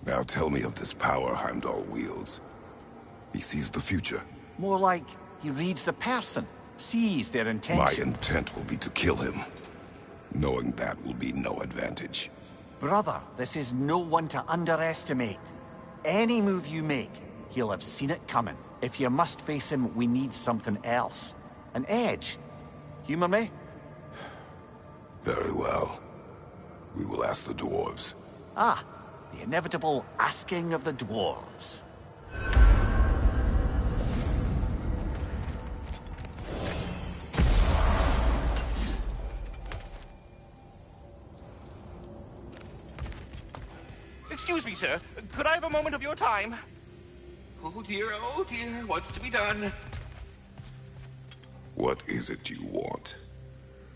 Now tell me of this power Heimdall wields. He sees the future. More like he reads the person, sees their My intention. intent will be to kill him. Knowing that will be no advantage. Brother, this is no one to underestimate. Any move you make, he'll have seen it coming. If you must face him, we need something else. An edge. Humor me? Very well. We will ask the dwarves. Ah, the inevitable asking of the dwarves. Excuse me, sir. Could I have a moment of your time? Oh dear, what's to be done? What is it you want?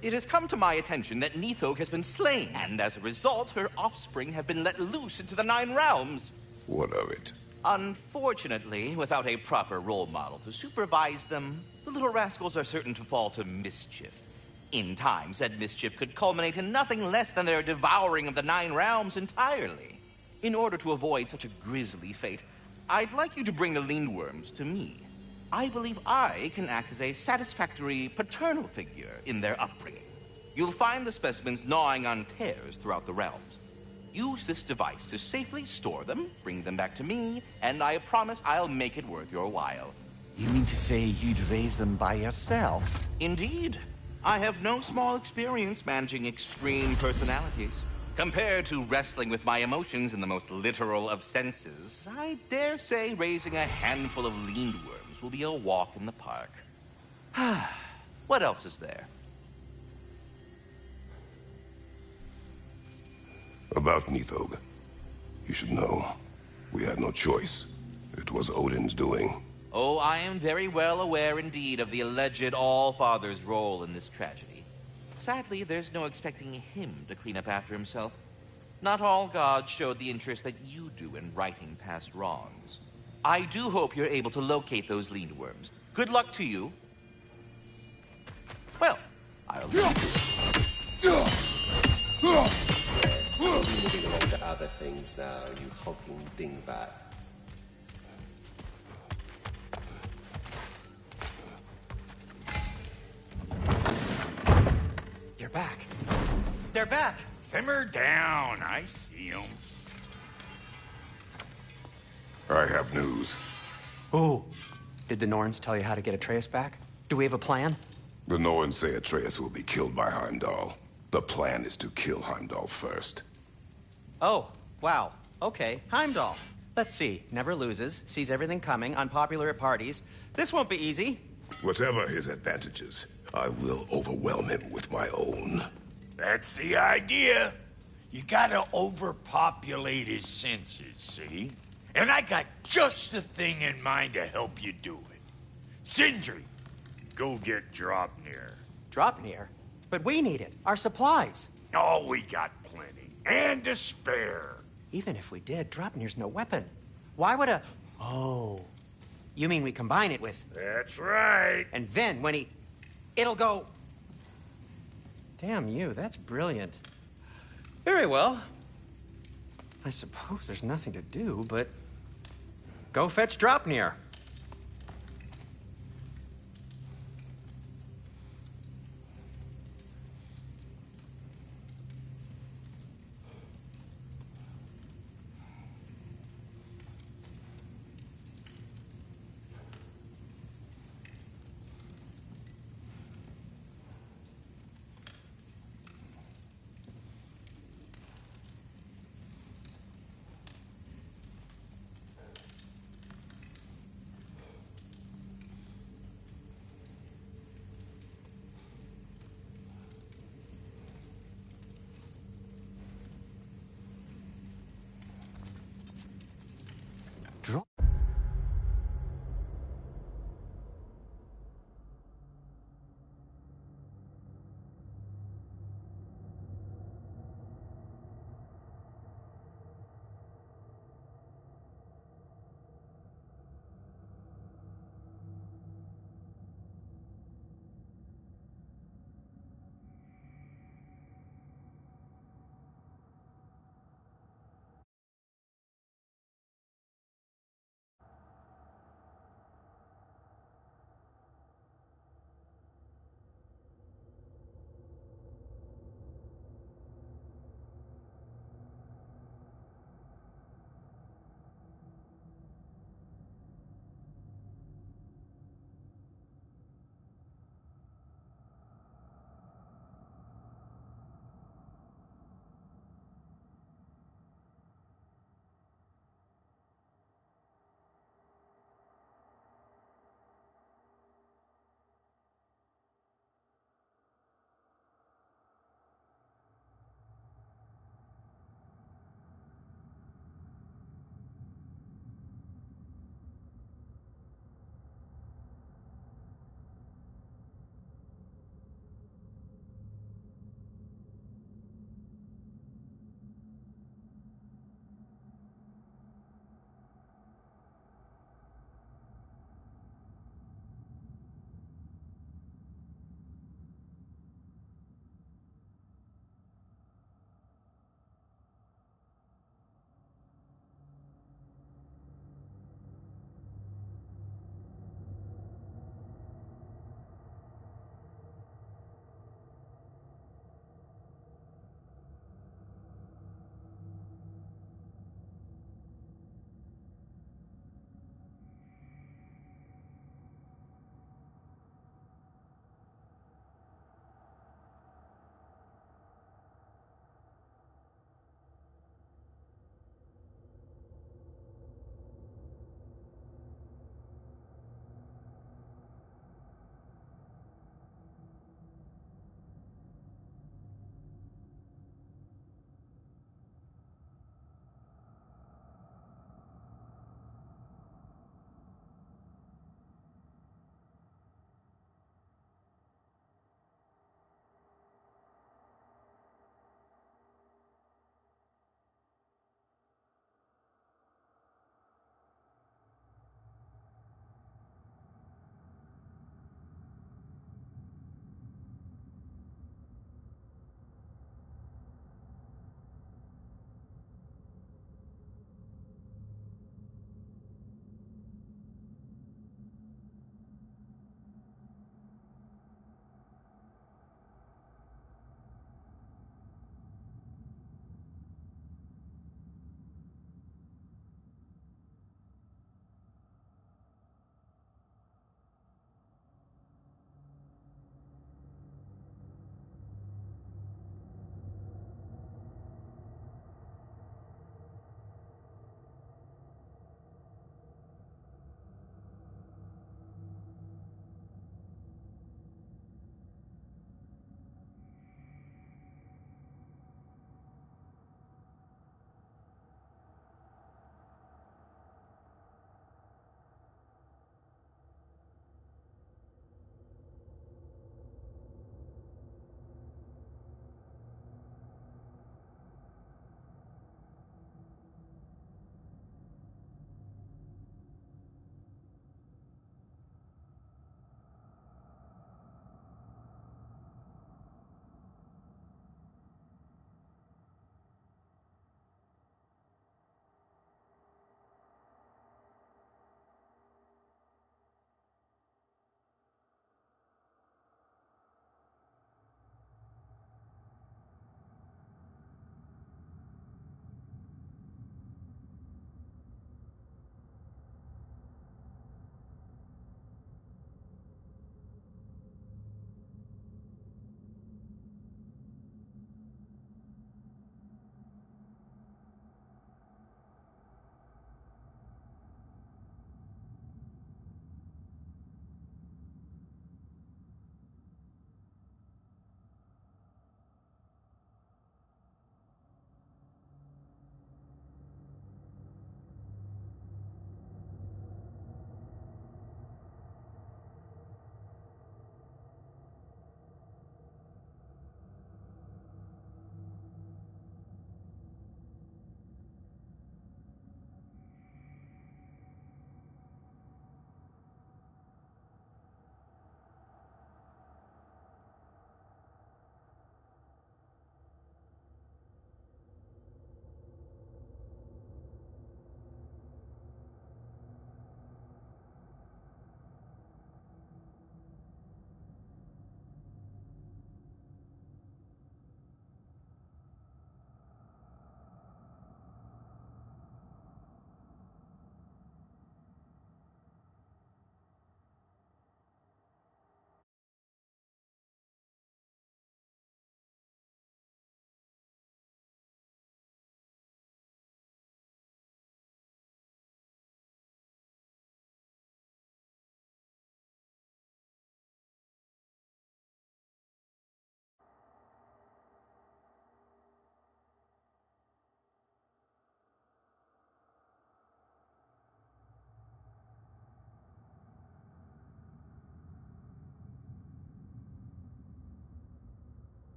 It has come to my attention that Nithog has been slain, and as a result, her offspring have been let loose into the Nine Realms. What of it? Unfortunately, without a proper role model to supervise them, the little rascals are certain to fall to mischief. In time, said mischief could culminate in nothing less than their devouring of the Nine Realms entirely. In order to avoid such a grisly fate, I'd like you to bring the Lindworms to me. I believe I can act as a satisfactory paternal figure in their upbringing. You'll find the specimens gnawing on tears throughout the realms. Use this device to safely store them, bring them back to me, and I promise I'll make it worth your while. You mean to say you'd raise them by yourself? Indeed. I have no small experience managing extreme personalities. Compared to wrestling with my emotions in the most literal of senses, I dare say raising a handful of Lindworms will be a walk in the park. What else is there? About Nithog. You should know. We had no choice. It was Odin's doing. Oh, I am very well aware indeed of the alleged All-Father's role in this tragedy. Sadly, there's no expecting him to clean up after himself. Not all gods showed the interest that you do in righting past wrongs. I do hope you're able to locate those Lindworms. Good luck to you. Well, I'll... Moving on to other things now, you hulking dingbat. You're back. They're back. Simmer down. I see them. I have news. Oh. Did the Norns tell you how to get Atreus back? Do we have a plan? The Norns say Atreus will be killed by Heimdall. The plan is to kill Heimdall first. Oh, wow. Okay, Heimdall. Let's see. Never loses, sees everything coming, unpopular at parties. This won't be easy. Whatever his advantages, I will overwhelm him with my own. That's the idea. You gotta overpopulate his senses, see? And I got just the thing in mind to help you do it. Sindri, go get Draupnir. Draupnir? But we need it. Our supplies. Oh, we got plenty. And to spare. Even if we did, Draupnir's no weapon. Why would a... Oh. You mean we combine it with... That's right. And then when he... It'll go... Damn you, that's brilliant. Very well. I suppose there's nothing to do, but... Go fetch Draupnir.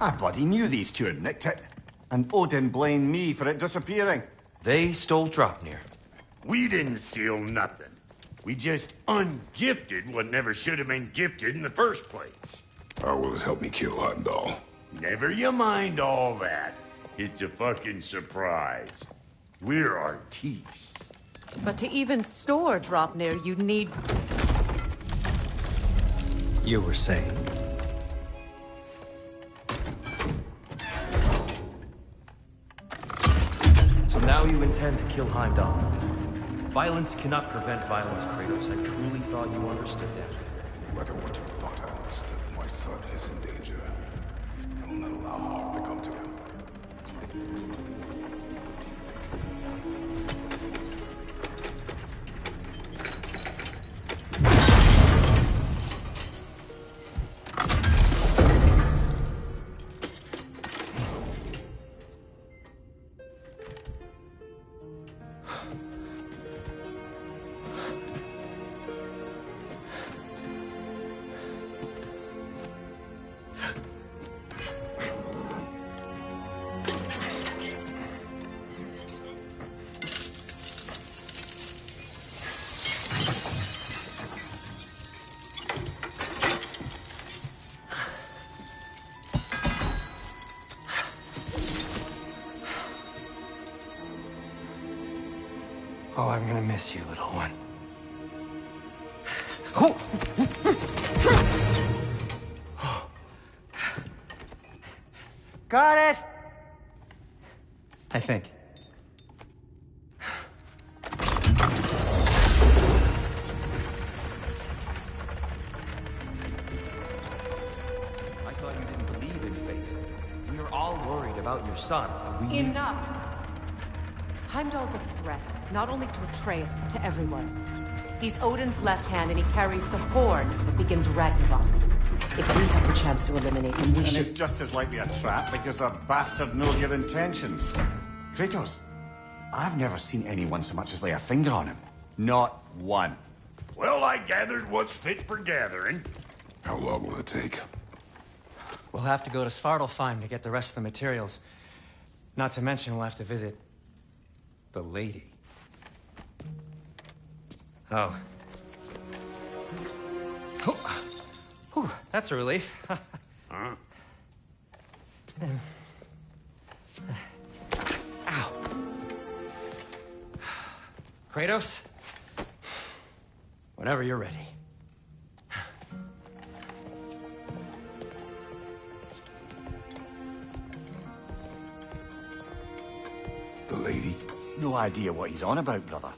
I bloody knew these two had nicked it. And Odin blamed me for it disappearing. They stole Dropnir. We didn't steal nothing. We just ungifted what never should have been gifted in the first place. How will it help me kill Heimdall? Never you mind all that. It's a fucking surprise. We're artistes. But to even store Dropnir, you'd need... You were saying? So now you intend to kill Heimdall. Violence cannot prevent violence, Kratos. I truly thought you understood that. No matter what you thought I understood, my son is in danger. I will not allow harm to come to him. Oh, I'm gonna miss you, little one. Got it! I think. I thought you didn't believe in fate. We were all worried about your son. Enough! Heimdall's a threat, not only to Atreus, but to everyone. He's Odin's left hand, and he carries the horn that begins Ragnarok. If we have the chance to eliminate him, we And should... it's just as likely a trap because the bastard knows your intentions. Kratos, I've never seen anyone so much as lay a finger on him. Not one. Well, I gathered what's fit for gathering. How long will it take? We'll have to go to Svartalfheim to get the rest of the materials. Not to mention we'll have to visit... the lady. Oh. Whew, that's a relief. Huh? Ow. Kratos? Whenever you're ready. The lady? No idea what he's on about, brother.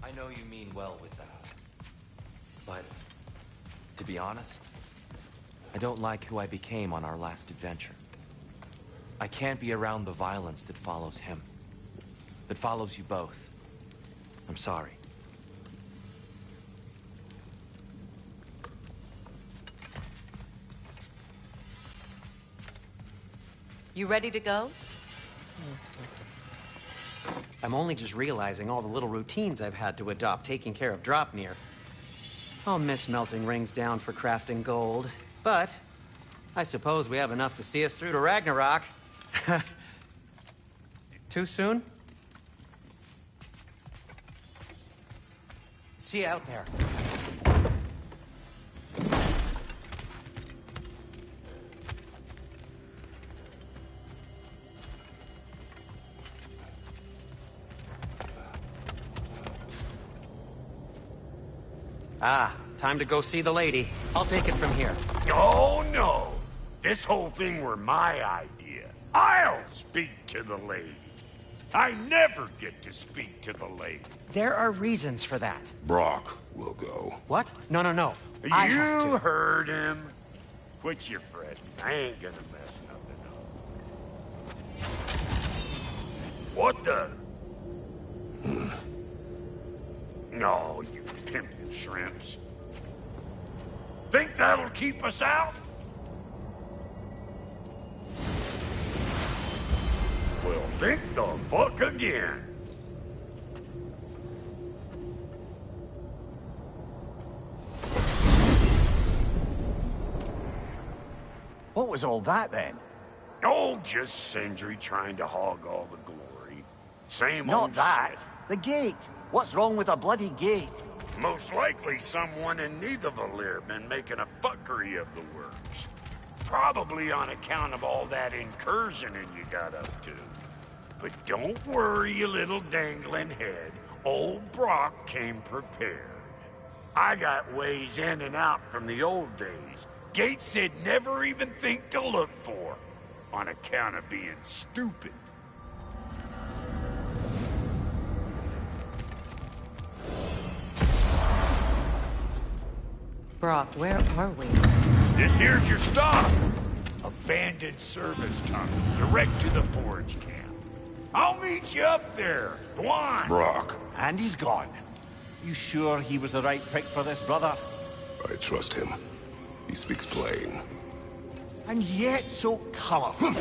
I know you mean well with that. But, to be honest, I don't like who I became on our last adventure. I can't be around the violence that follows him. That follows you both. I'm sorry. You ready to go? I'm only just realizing all the little routines I've had to adopt taking care of Dropnir. I'll miss melting rings down for crafting gold, but I suppose we have enough to see us through to Ragnarok. Too soon? See you out there. Ah, time to go see the lady. I'll take it from here. Oh, no. This whole thing were my idea. I'll speak to the lady. I never get to speak to the lady. There are reasons for that. Brock will go. What? No, no, no. I have You to. heard him. Quit your fretting. I ain't gonna mess nothing up. What the? No, you pimple shrimps. Think that'll keep us out? Well, think the fuck again. What was all that, then? Oh, just Sindri trying to hog all the glory. Same Not old that. shit. The gate. What's wrong with a bloody gate? Most likely someone in Nidavellir been making a fuckery of the works. Probably on account of all that incursioning you got up to. But don't worry, you little dangling head. Old Brock came prepared. I got ways in and out from the old days. Gates said never even think to look for, on account of being stupid. Brock, where are we? This here's your stop. Abandoned service tunnel, direct to the forge camp. I'll meet you up there. Go on. Brock. And he's gone. You sure he was the right pick for this, brother? I trust him. He speaks plain. And yet so colorful.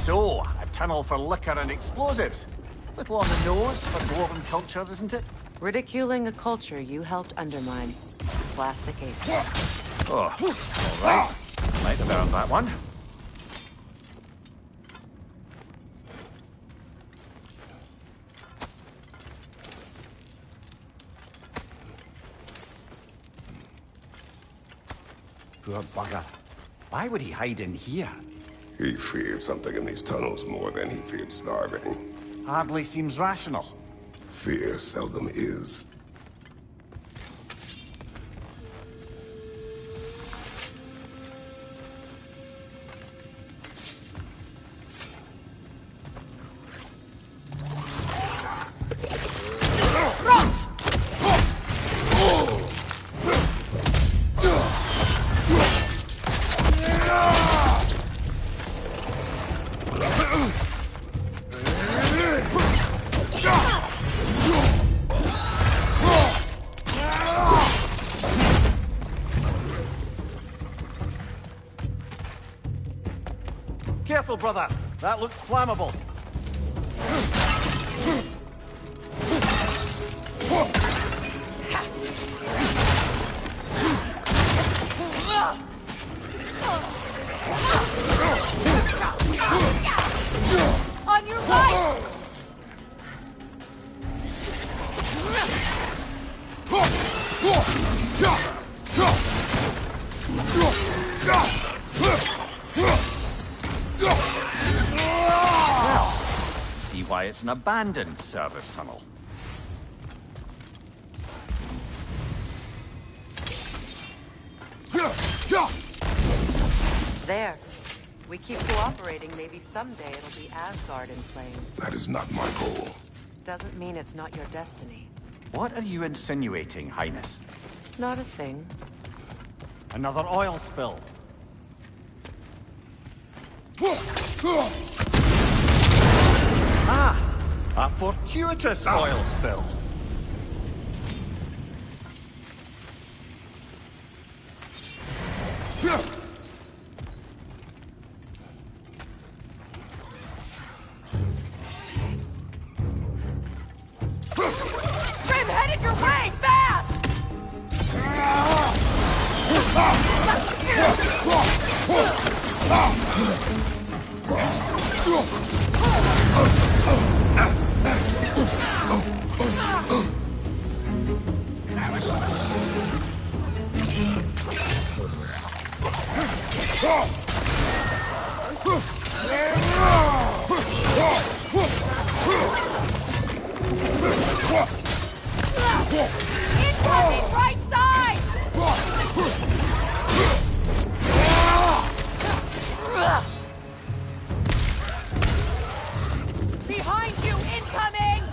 So, a tunnel for liquor and explosives. Little on the nose for dwarven culture, isn't it? Ridiculing a culture you helped undermine. Classic Ace. Oh, all right. Might have earned that one. Poor bugger. Why would he hide in here? He feared something in these tunnels more than he feared starving. Hardly seems rational. Fear seldom is. Careful, brother. That looks flammable. On your right! See why it's an abandoned service tunnel. There. We keep cooperating, maybe someday it'll be Asgard in flames. That is not my goal. Doesn't mean it's not your destiny. What are you insinuating, Highness? Not a thing. Another oil spill. Ah! A fortuitous oil spill. Grim headed your way! Fast! Incoming right side! Behind you, incoming!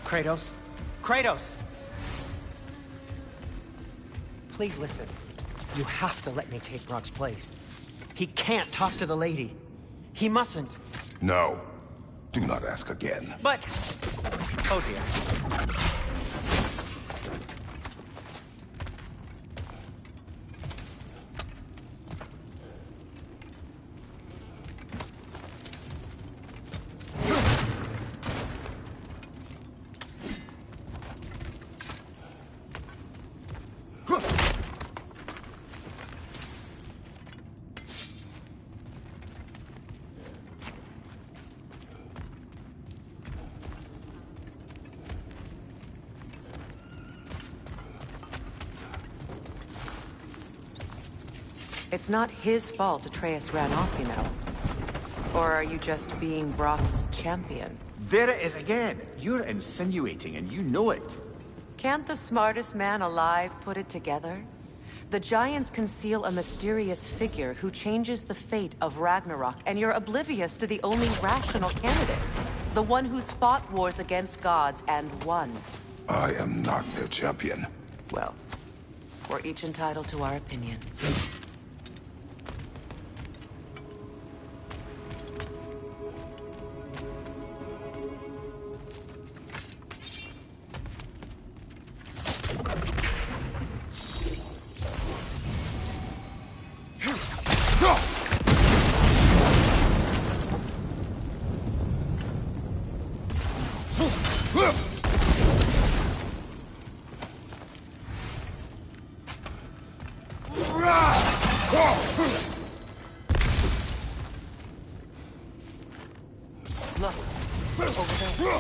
Kratos? Kratos! Please listen. You have to let me take Rock's place. He can't talk to the lady. He mustn't. No. Do not ask again. But... Oh dear. It's not his fault Atreus ran off, you know. Or are you just being Brock's champion? There it is again. You're insinuating, and you know it. Can't the smartest man alive put it together? The Giants conceal a mysterious figure who changes the fate of Ragnarok, and you're oblivious to the only rational candidate. The one who's fought wars against gods and won. I am not their champion. Well, we're each entitled to our opinion. Look, over there.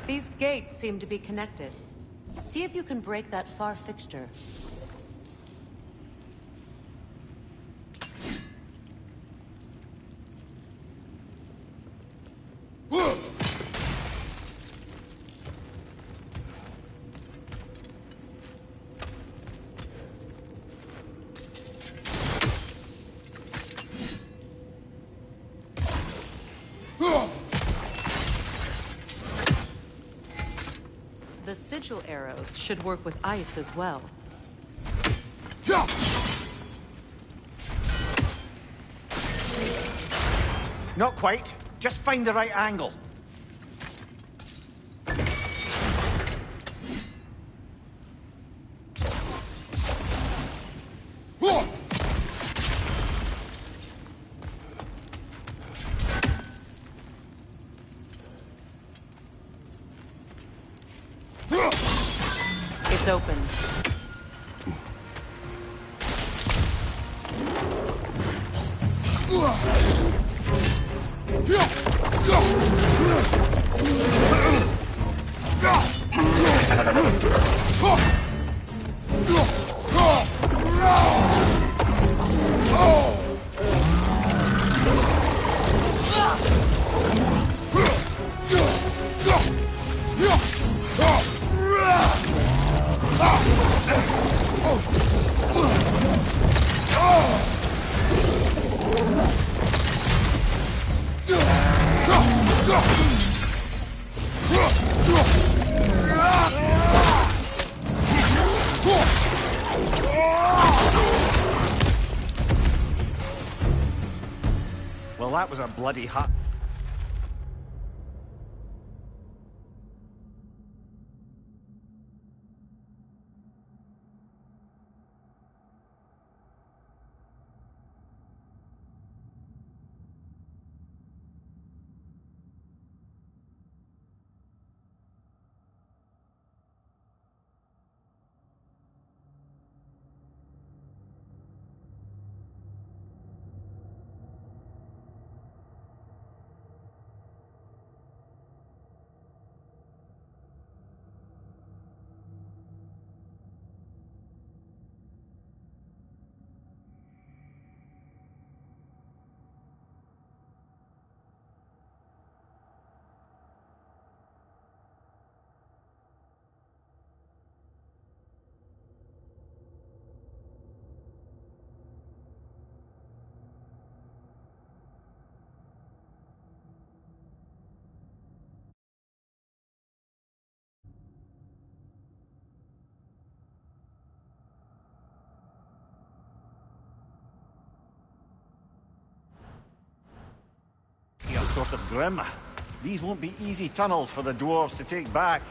These gates seem to be connected. See if you can break that far fixture. The sigil arrows should work with ice as well. Not quite. Just find the right angle. It's open. Well, that was a bloody hot. sort of grim. These won't be easy tunnels for the dwarves to take back.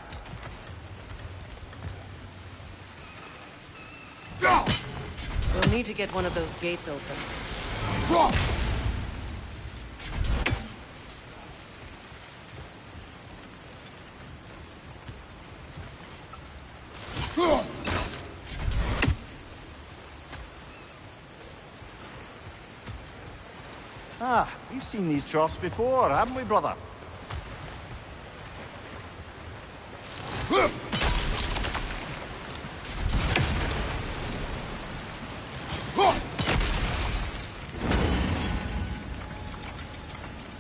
We'll need to get one of those gates open. Ah, we've seen these troughs before, haven't we, brother?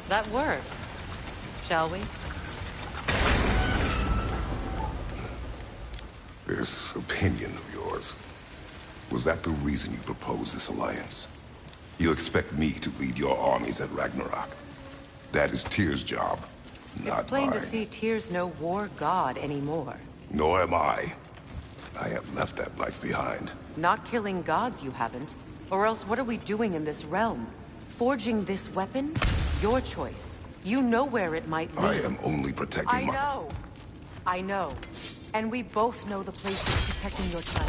That worked. Shall we? This opinion of yours, was that the reason you proposed this alliance? You expect me to lead your armies at Ragnarok? That is Tyr's job, not It's plain mine. to see Tyr's no war god anymore. Nor am I. I have left that life behind. Not killing gods, you haven't. Or else what are we doing in this realm? Forging this weapon? Your choice. You know where it might lead. I am only protecting my... I know. And we both know the place is protecting your child.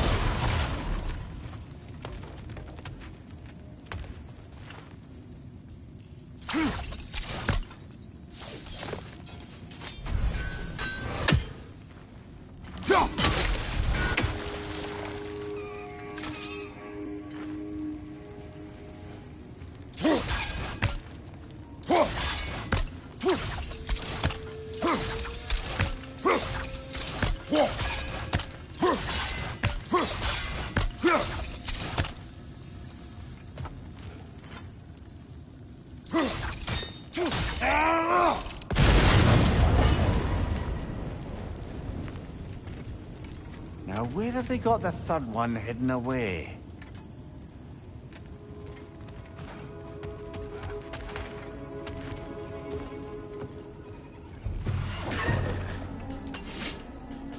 Now, where have they got the third one hidden away?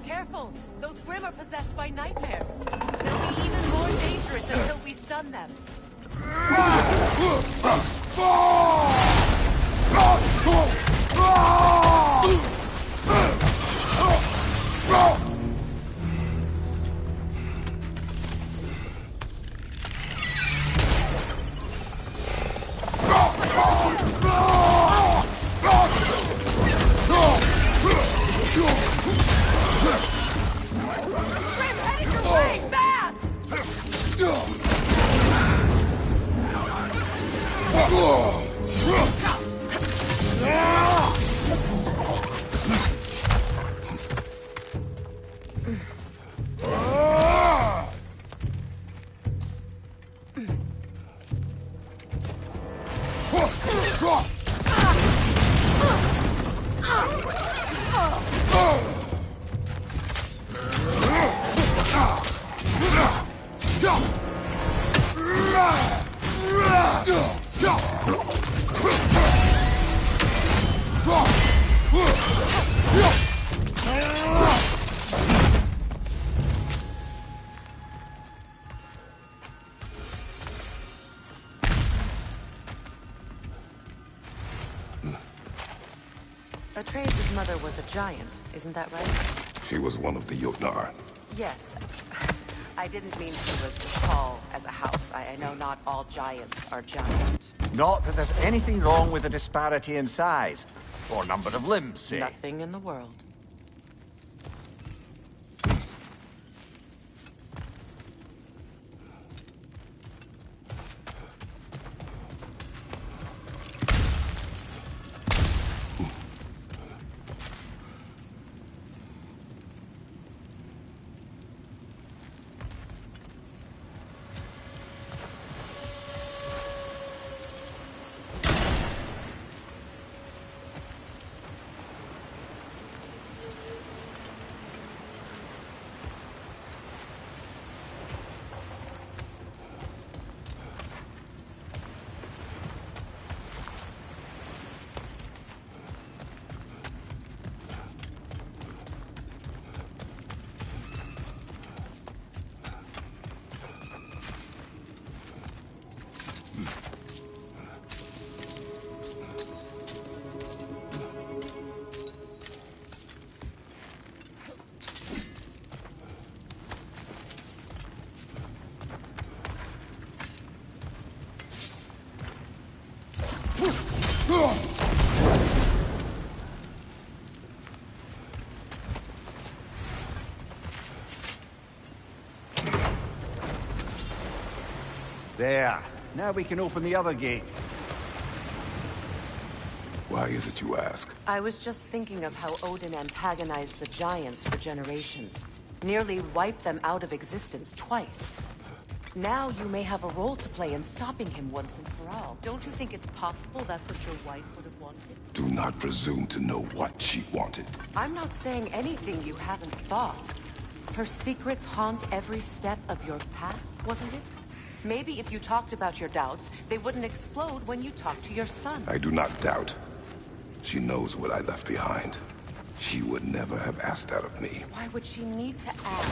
Careful! Those Grim are possessed by nightmares. They'll be even more dangerous until we stun them. Atreus' mother was a giant, isn't that right? She was one of the Jotnar. Yes. I didn't mean she was tall as a house. I know not all giants are giant. Not that there's anything wrong with the disparity in size. Or number of limbs, say. Nothing in the world. There. Now we can open the other gate. Why is it you ask? I was just thinking of how Odin antagonized the Giants for generations. Nearly wiped them out of existence twice. Now you may have a role to play in stopping him once and for all. Don't you think it's possible that's what your wife would have wanted? Do not presume to know what she wanted. I'm not saying anything you haven't thought. Her secrets haunt every step of your path, wasn't it? Maybe if you talked about your doubts, they wouldn't explode when you talked to your son. I do not doubt. She knows what I left behind. She would never have asked that of me. Why would she need to ask?